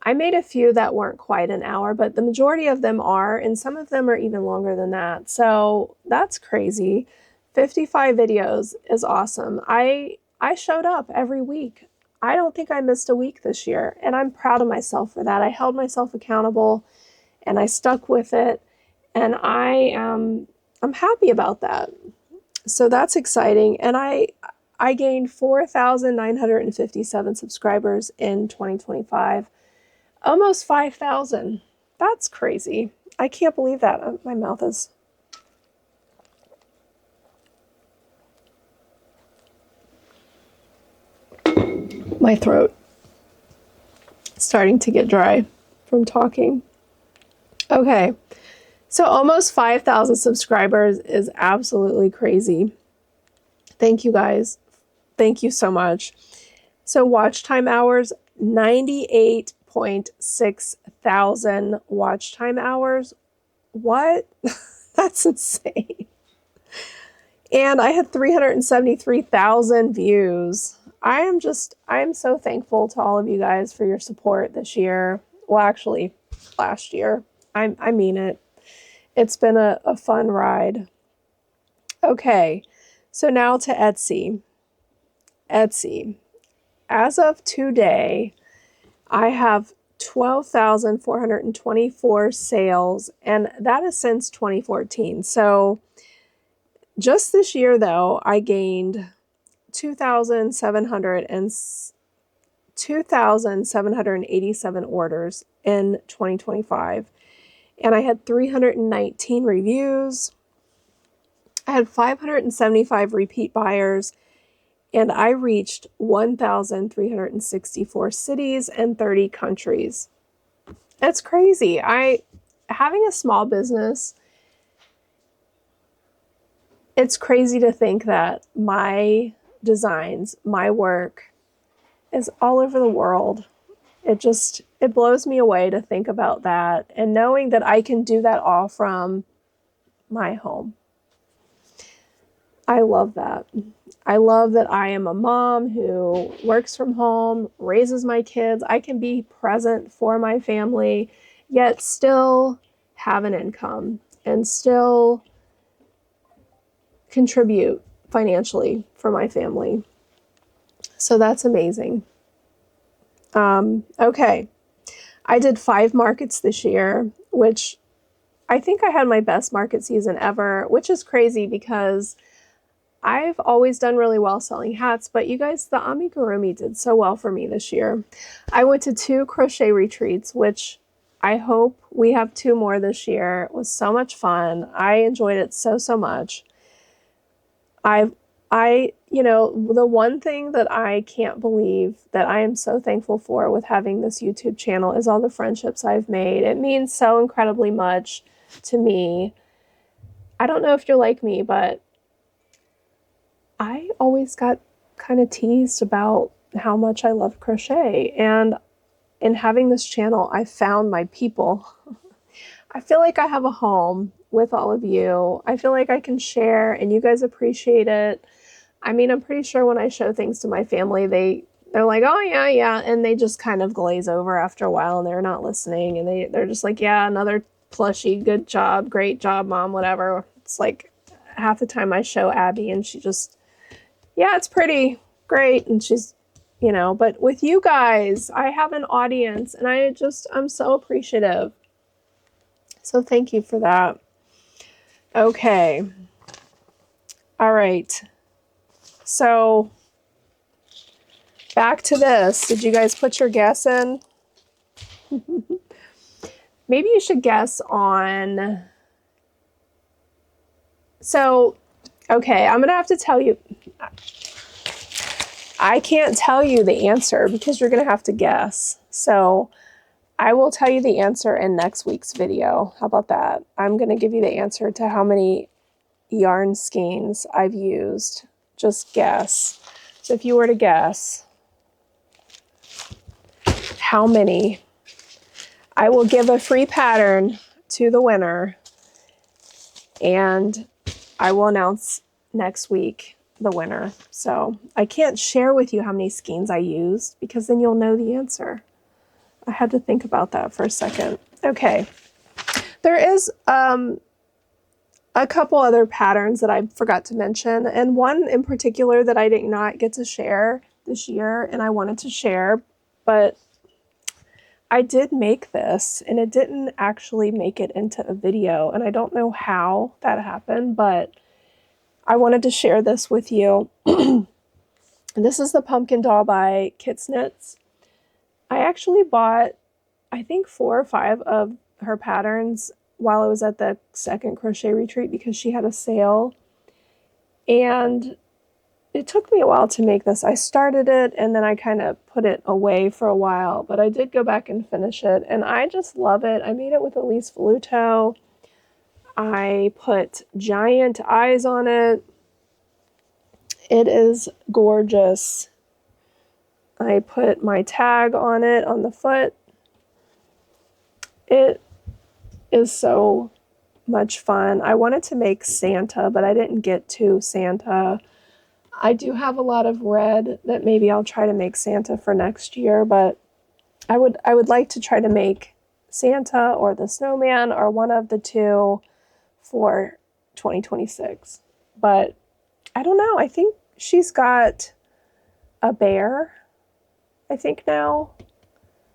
I made a few that weren't quite an hour, but the majority of them are, and some of them are even longer than that. So that's crazy. 55 videos is awesome. I showed up every week. I don't think I missed a week this year, and I'm proud of myself for that. I held myself accountable, and I stuck with it, and I'm happy about that. So that's exciting, and I gained 4,957 subscribers in 2025. Almost 5,000. That's crazy. I can't believe that. My mouth is... My throat is starting to get dry from talking. Okay. So almost 5,000 subscribers is absolutely crazy. Thank you guys. Thank you so much. So watch time hours, 98.6 thousand watch time hours. What? That's insane. And I had 373,000 views. I am so thankful to all of you guys for your support this year. Well, actually, last year. I mean it. It's been a fun ride. Okay, so now to Etsy. Etsy. As of today, I have 12,424 sales, and that is since 2014. So just this year, though, I gained 2,787 orders in 2025, and I had 319 reviews. I had 575 repeat buyers, and I reached 1,364 cities and 30 countries. That's crazy. Having a small business, it's crazy to think that my designs, my work is all over the world. It blows me away to think about that, and knowing that I can do that all from my home. I love that. I love that I am a mom who works from home, raises my kids. I can be present for my family, yet still have an income and still contribute financially for my family. So that's amazing. Okay. I did 5 markets this year, which I think I had my best market season ever, which is crazy because I've always done really well selling hats, but you guys, the amigurumi did so well for me this year. I went to 2 crochet retreats, which I hope we have 2 more this year. It was so much fun. I enjoyed it so much. The one thing that I can't believe that I am so thankful for with having this YouTube channel is all the friendships I've made. It means so incredibly much to me. I don't know if you're like me, but I always got kind of teased about how much I love crochet, and in having this channel, I found my people. I feel like I have a home with all of you. I feel like I can share and you guys appreciate it. I mean, I'm pretty sure when I show things to my family, they're like, oh yeah, and they just kind of glaze over after a while and they're not listening, and they're just like, yeah, another plushie, good job, great job, mom, whatever. It's like half the time I show Abby and she just, yeah, it's pretty great, and she's, but with you guys, I have an audience, and I'm so appreciative. So thank you for that. Okay. All right. So back to this. Did you guys put your guess in? Maybe you should guess on... So, okay, I'm going to have to tell you... I can't tell you the answer because you're going to have to guess. So I will tell you the answer in next week's video. How about that? I'm going to give you the answer to how many yarn skeins I've used. Just guess. So if you were to guess how many, I will give a free pattern to the winner, and I will announce next week the winner. So I can't share with you how many skeins I used because then you'll know the answer. I had to think about that for a second. Okay. There is a couple other patterns that I forgot to mention, and one in particular that I did not get to share this year, and I wanted to share, but I did make this and it didn't actually make it into a video, and I don't know how that happened, but I wanted to share this with you. This is the pumpkin doll by Kits Knits. I actually bought, I think 4 or 5 of her patterns while I was at the second crochet retreat because she had a sale, and it took me a while to make this. I started it and then I kind of put it away for a while, but I did go back and finish it, and I just love it. I made it with Elise Voluto. I put giant eyes on it. It is gorgeous. I put my tag on it on the foot. It is so much fun. I wanted to make Santa, but I didn't get to Santa. I do have a lot of red that maybe I'll try to make Santa for next year, but I would like to try to make Santa or the snowman or one of the two for 2026. But I don't know. I think she's got a bear, I think now.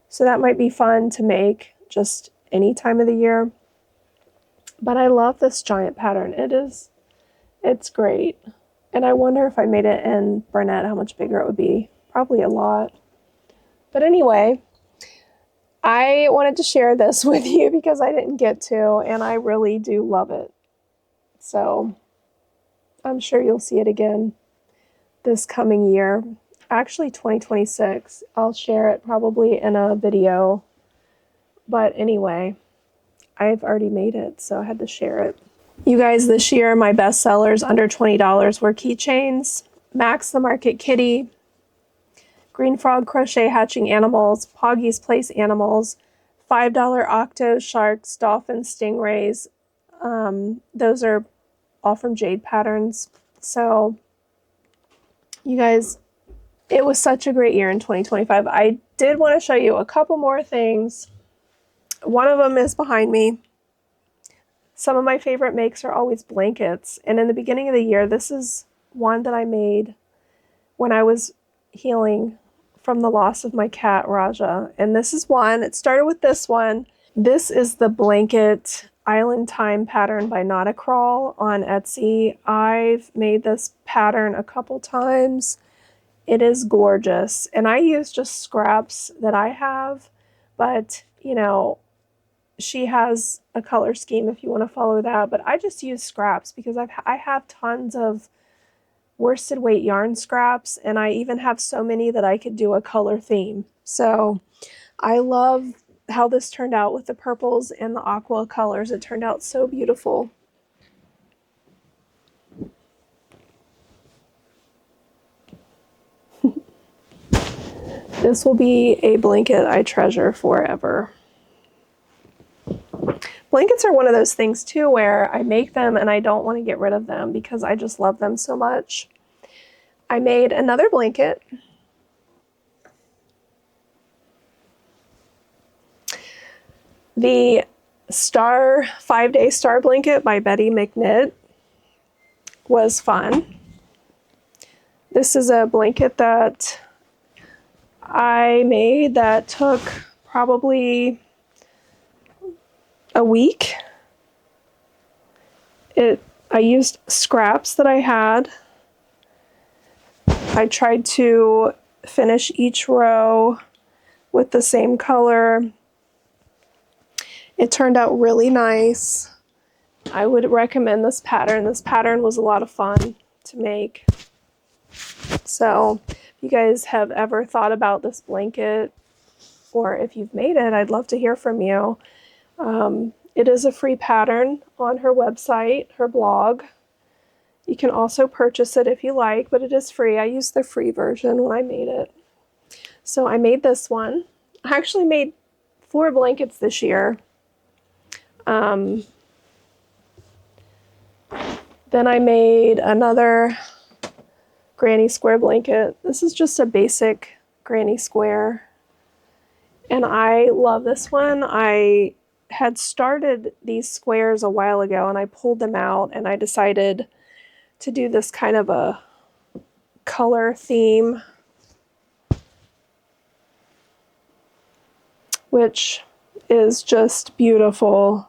So that might be fun to make just any time of the year. But I love this giant pattern. It's great. And I wonder if I made it in Burnett, how much bigger it would be. Probably a lot. But anyway, I wanted to share this with you because I didn't get to, and I really do love it. So I'm sure you'll see it again this coming year. Actually 2026. I'll share it probably in a video. But anyway, I've already made it, so I had to share it. You guys, this year my best sellers under $20 were keychains, Max the Market Kitty, Green Frog Crochet Hatching Animals, Puggy's Place Animals, $5 octos, sharks, dolphins, stingrays. Those are all from Jade Patterns. So you guys, it was such a great year in 2025. I did want to show you a couple more things. One of them is behind me. Some of my favorite makes are always blankets. And in the beginning of the year, this is one that I made when I was healing from the loss of my cat, Raja. And this is one. It started with this one. This is the blanket Island Time pattern by Not a Crawl on Etsy. I've made this pattern a couple times. It is gorgeous. And I use just scraps that I have, but you know, she has a color scheme if you want to follow that, but I just use scraps because I have tons of worsted weight yarn scraps, and I even have so many that I could do a color theme. So I love how this turned out with the purples and the aqua colors. It turned out so beautiful. This will be a blanket I treasure forever. Blankets are one of those things too where I make them and I don't want to get rid of them because I just love them so much. I made another blanket. The 5-Day Star Blanket by Betty McKnit was fun. This is a blanket that I made that took probably a week. I used scraps that I had. I tried to finish each row with the same color. It turned out really nice. I would recommend this pattern. This pattern was a lot of fun to make. So if you guys have ever thought about this blanket, or if you've made it, I'd love to hear from you. It is a free pattern on her website, her blog. You can also purchase it if you like, but it is free. I used the free version when I made it. So I made this one. I actually made 4 blankets this year. Then I made another granny square blanket. This is just a basic granny square. And I love this one. I had started these squares a while ago and I pulled them out and I decided to do this kind of a color theme, which is just beautiful.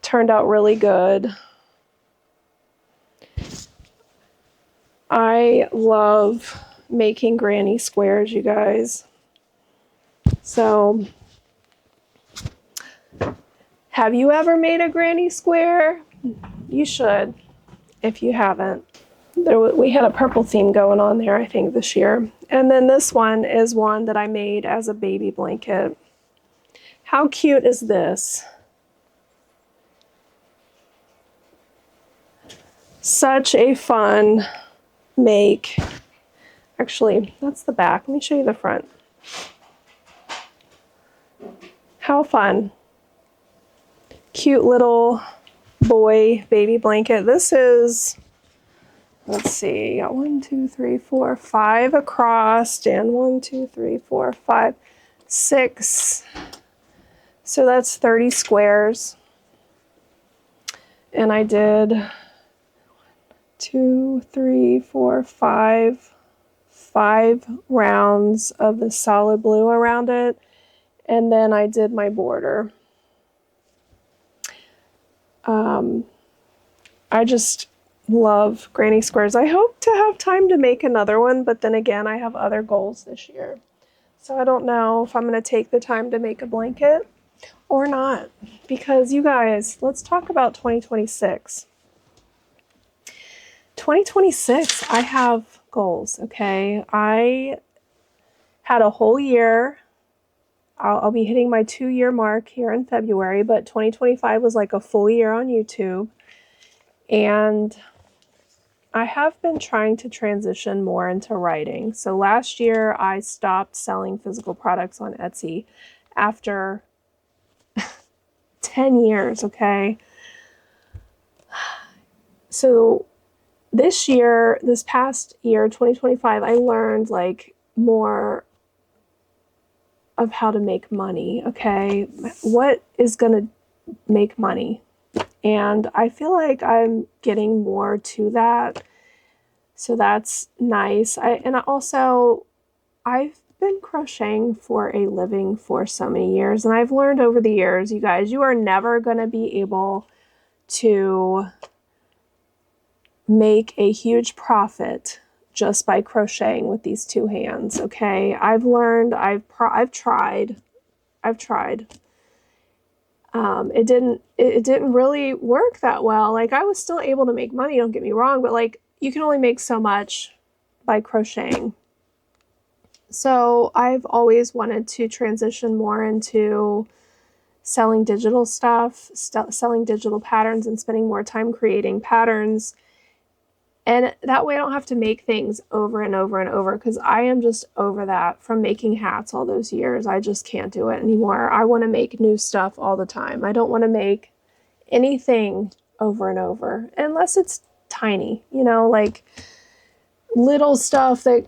Turned out really good. I love making granny squares, you guys. So, have you ever made a granny square? You should, if you haven't. We had a purple theme going on there, I think, this year. And then this one is one that I made as a baby blanket. How cute is this? Such a fun make. Actually, that's the back. Let me show you the front. How fun. Cute little boy baby blanket. This is, let's see, got 1, 2, 3, 4, 5 across, and 1, 2, 3, 4, 5, 6. So that's 30 squares. And I did 2, 3, 4, 5 rounds of the solid blue around it. And then I did my border. I just love granny squares. I hope to have time to make another one, but then again, I have other goals this year. So I don't know if I'm going to take the time to make a blanket or not. Because you guys, let's talk about 2026. 2026, I have goals, okay? I had a whole year. I'll be hitting my 2-year mark here in February, but 2025 was like a full year on YouTube. And I have been trying to transition more into writing. So last year I stopped selling physical products on Etsy after 10 years, okay? So this past year, 2025, I learned like more of how to make money, okay? What is going to make money? And I feel like I'm getting more to that. So that's nice. I've been crocheting for a living for so many years, and I've learned over the years, you guys, you are never going to be able to make a huge profit just by crocheting with these two hands, okay? I've learned, I've tried. It didn't really work that well. Like, I was still able to make money, don't get me wrong, but like, you can only make so much by crocheting. So I've always wanted to transition more into selling digital stuff, selling digital patterns, and spending more time creating patterns. And that way I don't have to make things over and over and over, because I am just over that from making hats all those years. I just can't do it anymore. I want to make new stuff all the time. I don't want to make anything over and over, unless it's tiny, you know, like little stuff that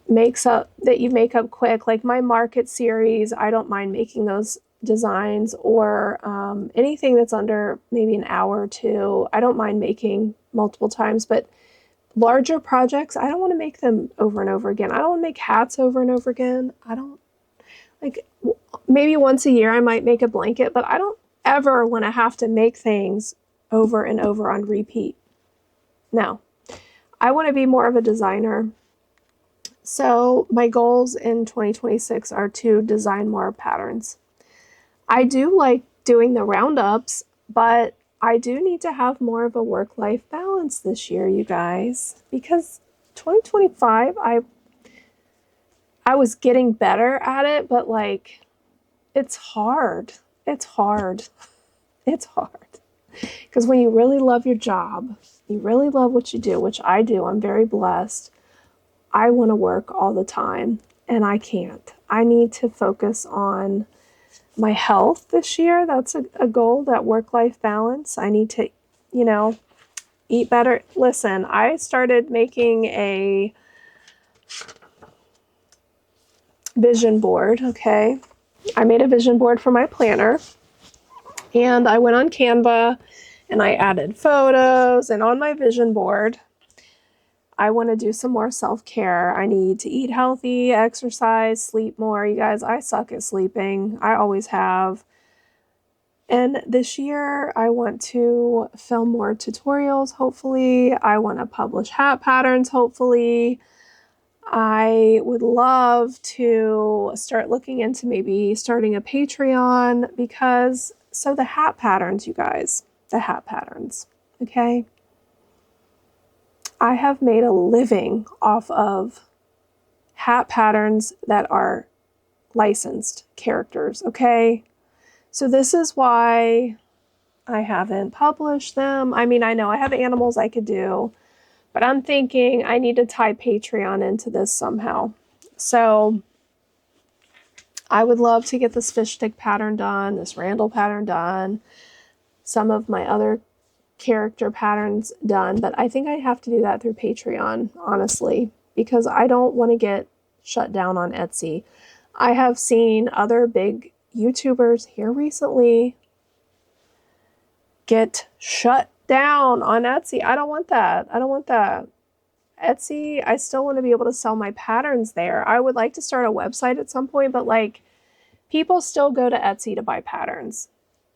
you make up quick, like my market series. I don't mind making those designs, or anything that's under maybe an hour or two. I don't mind making multiple times, but larger projects, I don't want to make them over and over again. I don't want to make hats over and over again. I don't like, maybe once a year I might make a blanket, but I don't ever want to have to make things over and over on repeat. No, I want to be more of a designer. So my goals in 2026 are to design more patterns. I do like doing the roundups, but I do need to have more of a work-life balance this year, you guys, because 2025, I was getting better at it, but like, it's hard. It's hard. It's hard. Because when you really love your job, you really love what you do, which I do, I'm very blessed. I want to work all the time, and I can't. I need to focus on my health this year. That's a goal, that work-life balance. I need to, eat better. Listen, I started making a vision board, okay? I made a vision board for my planner, and I went on Canva and I added photos, and on my vision board, I want to do some more self-care. I need to eat healthy, exercise, sleep more. You guys, I suck at sleeping. I always have. And this year, I want to film more tutorials, hopefully. I want to publish hat patterns, hopefully. I would love to start looking into maybe starting a Patreon, because, so the hat patterns, you guys, the hat patterns, okay? I have made a living off of hat patterns that are licensed characters, okay? So this is why I haven't published them. I mean, I know I have animals I could do, but I'm thinking I need to tie Patreon into this somehow. So I would love to get this fish stick pattern done, this Randall pattern done, some of my other character patterns done, but I think I have to do that through Patreon, honestly, because I don't want to get shut down on Etsy. I have seen other big YouTubers here recently get shut down on Etsy. I don't want that. I don't want that. Etsy, I still want to be able to sell my patterns there. I would like to start a website at some point, but like, people still go to Etsy to buy patterns.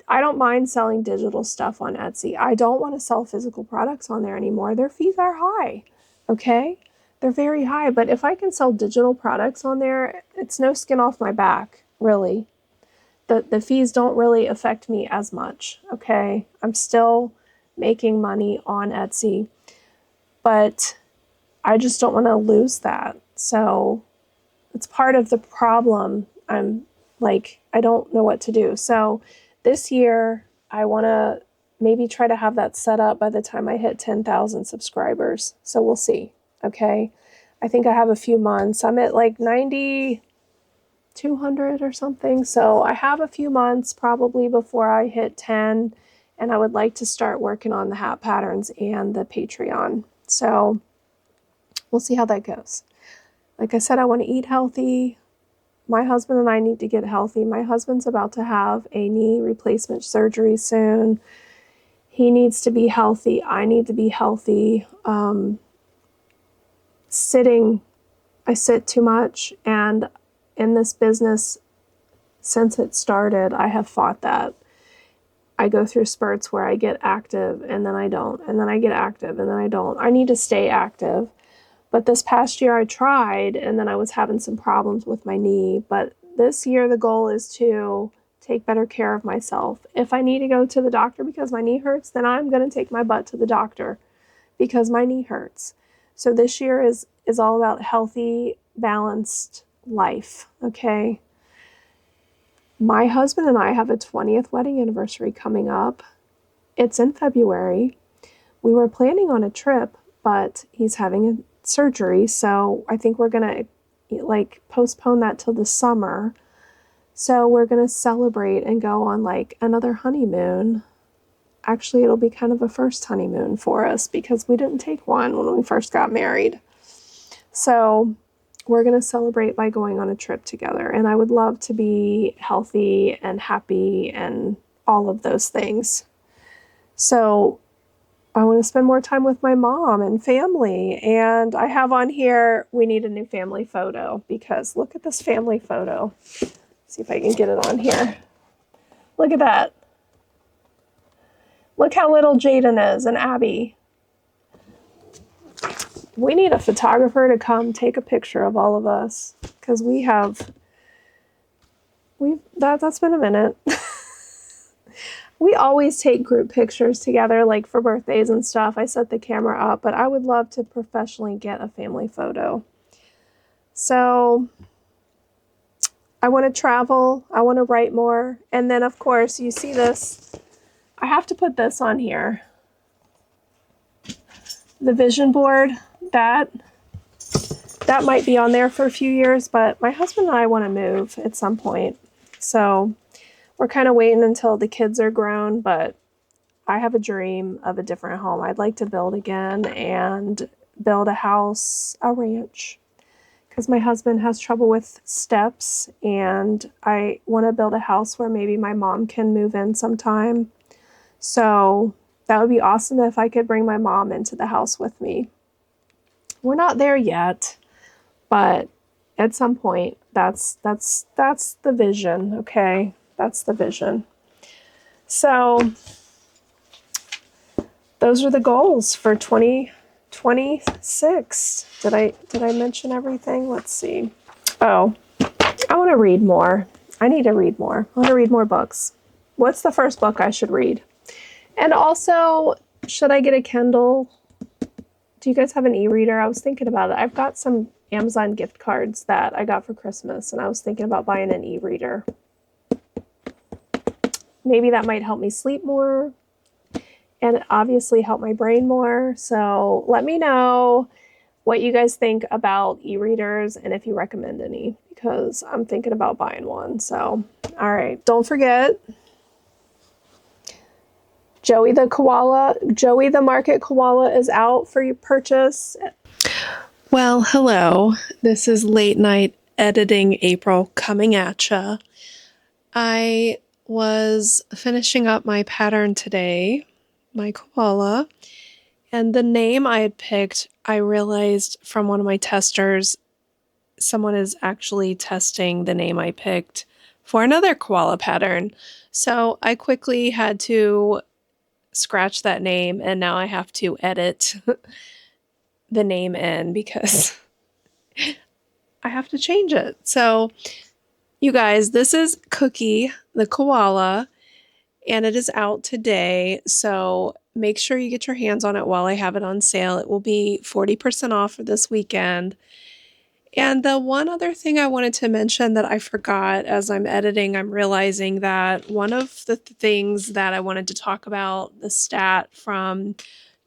I don't mind selling digital stuff on Etsy. I don't want to sell physical products on there anymore. Their fees are high, okay? They're very high, but if I can sell digital products on there, it's no skin off my back, really. The fees don't really affect me as much, okay? I'm still making money on Etsy, but I just don't want to lose that. So it's part of the problem. I'm like, I don't know what to do. So this year, I want to maybe try to have that set up by the time I hit 10,000 subscribers. So we'll see. Okay. I think I have a few months. I'm at like 9,200 or something. So I have a few months probably before I hit 10. And I would like to start working on the hat patterns and the Patreon. So we'll see how that goes. Like I said, I want to eat healthy. My husband and I need to get healthy. My husband's about to have a knee replacement surgery soon. He needs to be healthy. I need to be healthy. Sitting, I sit too much. And in this business, since it started, I have fought that. I go through spurts where I get active and then I don't. And then I get active and then I don't. I need to stay active. But this past year I tried, and then I was having some problems with my knee. But this year the goal is to take better care of myself. If I need to go to the doctor because my knee hurts, then I'm going to take my butt to the doctor because my knee hurts. So this year is all about healthy, balanced life, okay? My husband and I have a 20th wedding anniversary coming up. It's in February. We were planning on a trip, but he's having a surgery, so I think we're gonna like postpone that till the summer. So we're gonna celebrate and go on like another honeymoon. Actually, it'll be kind of a first honeymoon for us because we didn't take one when we first got married. So we're gonna celebrate by going on a trip together, and I would love to be healthy and happy and all of those things. So I want to spend more time with my mom and family. And I have on here, we need a new family photo because look at this family photo. See if I can get it on here. Look at that. Look how little Jaden is and Abby. We need a photographer to come take a picture of all of us because that's been a minute. We always take group pictures together, like for birthdays and stuff. I set the camera up, but I would love to professionally get a family photo. So I want to travel. I want to write more. And then, of course, you see this. I have to put this on here. The vision board, that might be on there for a few years, but my husband and I want to move at some point. So we're kind of waiting until the kids are grown, but I have a dream of a different home. I'd like to build again and build a house, a ranch, because my husband has trouble with steps, and I want to build a house where maybe my mom can move in sometime. So that would be awesome if I could bring my mom into the house with me. We're not there yet, but at some point, that's the vision, okay? That's the vision. So those are the goals for 2026. Did I mention everything? Let's see. Oh, I want to read more. I need to read more. I want to read more books. What's the first book I should read? And also, should I get a Kindle? Do you guys have an e-reader? I was thinking about it. I've got some Amazon gift cards that I got for Christmas, and I was thinking about buying an e-reader. Maybe that might help me sleep more and obviously help my brain more. So let me know what you guys think about e-readers and if you recommend any, because I'm thinking about buying one. So, all right. Don't forget, Joey the Market Koala is out for your purchase. Well, hello. This is Late Night Editing April coming at ya. I was finishing up my pattern today, my koala, and the name I had picked, I realized from one of my testers, someone is actually testing the name I picked for another koala pattern. So I quickly had to scratch that name, and now I have to edit the name in because I have to change it. So you guys, this is Cookie the koala, and it is out today. So make sure you get your hands on it while I have it on sale. It will be 40% off for this weekend. And the one other thing I wanted to mention that I forgot as I'm editing, I'm realizing that one of the things that I wanted to talk about, the stat from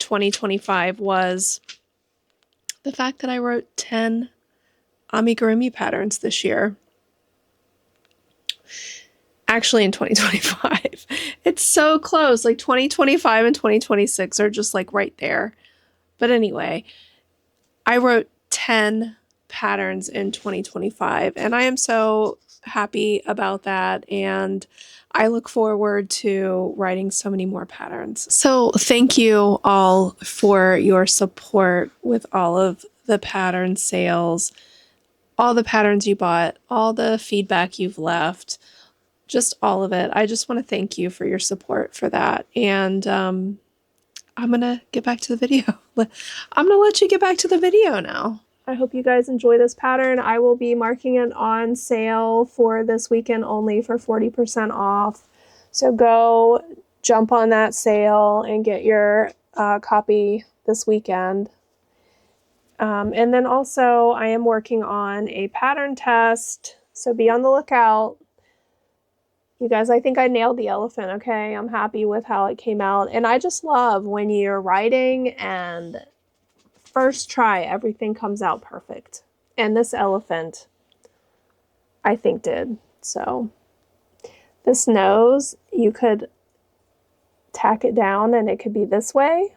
2025, was the fact that I wrote 10 amigurumi patterns this year. Actually, in 2025. It's so close. Like 2025 and 2026 are just like right there. But anyway, I wrote 10 patterns in 2025, and I am so happy about that, and I look forward to writing so many more patterns. So thank you all for your support with all of the pattern sales, all the patterns you bought, all the feedback you've left, just all of it. I just want to thank you for your support for that. And I'm going to get back to the video. I'm going to let you get back to the video now. I hope you guys enjoy this pattern. I will be marking it on sale for this weekend only for 40% off. So go jump on that sale and get your copy this weekend. And then also I am working on a pattern test, so be on the lookout. You guys, I think I nailed the elephant, okay? I'm happy with how it came out. And I just love when you're writing and first try, everything comes out perfect. And this elephant, I think, did. So this nose, you could tack it down and it could be this way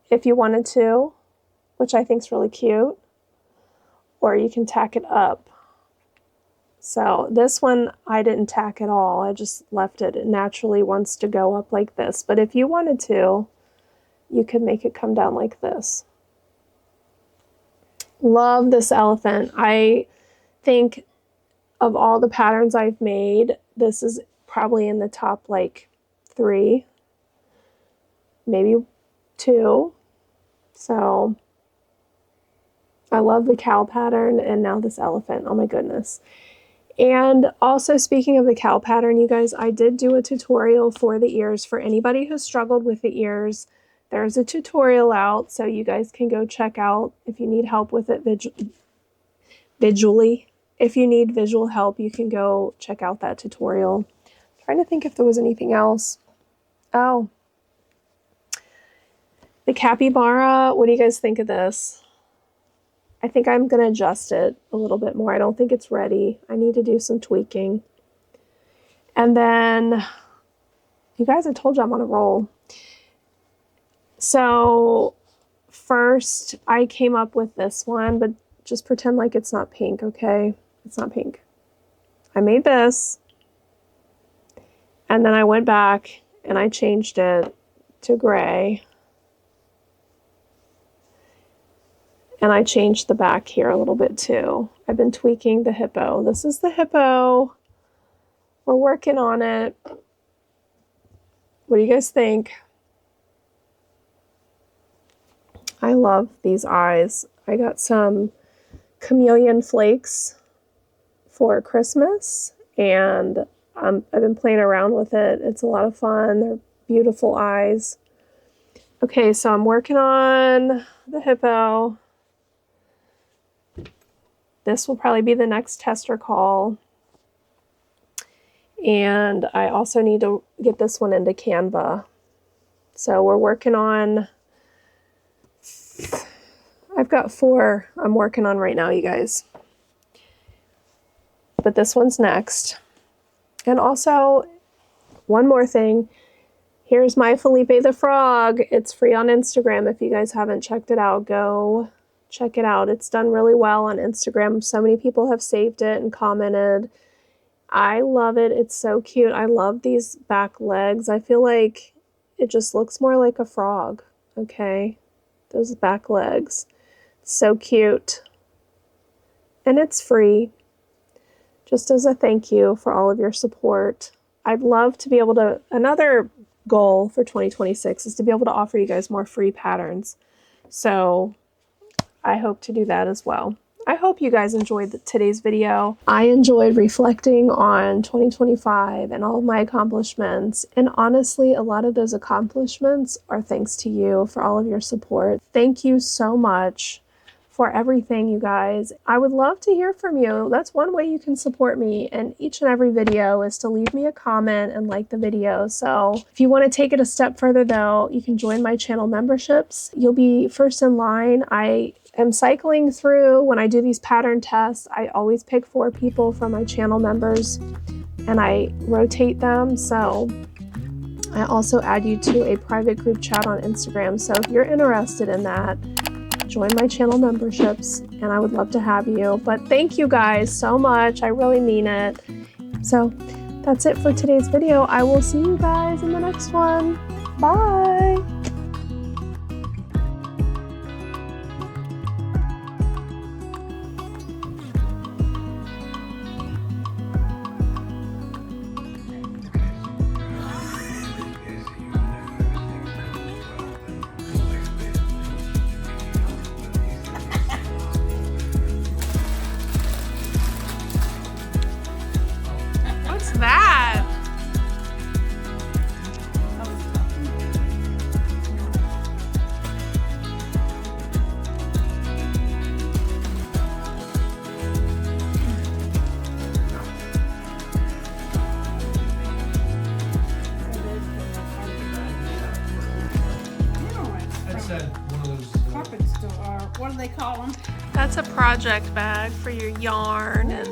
if you wanted to, which I think is really cute. Or you can tack it up. So this one, I didn't tack at all. I just left it. It naturally wants to go up like this. But if you wanted to, you could make it come down like this. Love this elephant. I think of all the patterns I've made, this is probably in the top like 3, maybe 2. So I love the cow pattern and now this elephant. Oh my goodness. And also, speaking of the cow pattern, you guys, I did do a tutorial for the ears. For anybody who struggled with the ears, there's a tutorial out, so you guys can go check out if you need help with it visually. If you need visual help, you can go check out that tutorial. I'm trying to think if there was anything else. Oh, the capybara. What do you guys think of this? I think I'm going to adjust it a little bit more. I don't think it's ready. I need to do some tweaking. And then, you guys, I told you I'm on a roll. So, first, I came up with this one, but just pretend like it's not pink, okay? It's not pink. I made this, and then I went back and I changed it to gray. And I changed the back here a little bit too. I've been tweaking the hippo. This is the hippo. We're working on it. What do you guys think? I love these eyes. I got some chameleon flakes for Christmas, and I've been playing around with it. It's a lot of fun. They're beautiful eyes. Okay, so I'm working on the hippo. This will probably be the next tester call. And I also need to get this one into Canva. So we're working on, I've got 4 I'm working on right now, you guys. But this one's next. And also, one more thing. Here's my Felipe the Frog. It's free on Instagram. If you guys haven't checked it out, go check it out. It's done really well on Instagram. So many people have saved it and commented. I love it. It's so cute. I love these back legs. I feel like it just looks more like a frog. Okay. Those back legs. So cute. And it's free. Just as a thank you for all of your support. I'd love to be able to, another goal for 2026 is to be able to offer you guys more free patterns. So I hope to do that as well. I hope you guys enjoyed today's video. I enjoyed reflecting on 2025 and all of my accomplishments. And honestly, a lot of those accomplishments are thanks to you for all of your support. Thank you so much for everything, you guys. I would love to hear from you. That's one way you can support me in each and every video, is to leave me a comment and like the video. So if you want to take it a step further though, you can join my channel memberships. You'll be first in line. I am cycling through, when I do these pattern tests, I always pick 4 people from my channel members and I rotate them. So I also add you to a private group chat on Instagram. So if you're interested in that, join my channel memberships and I would love to have you. But thank you guys so much. I really mean it. So that's it for today's video. I will see you guys in the next one. Bye. What's that? Carpets, or what do they call them? That's a project bag for your yarn and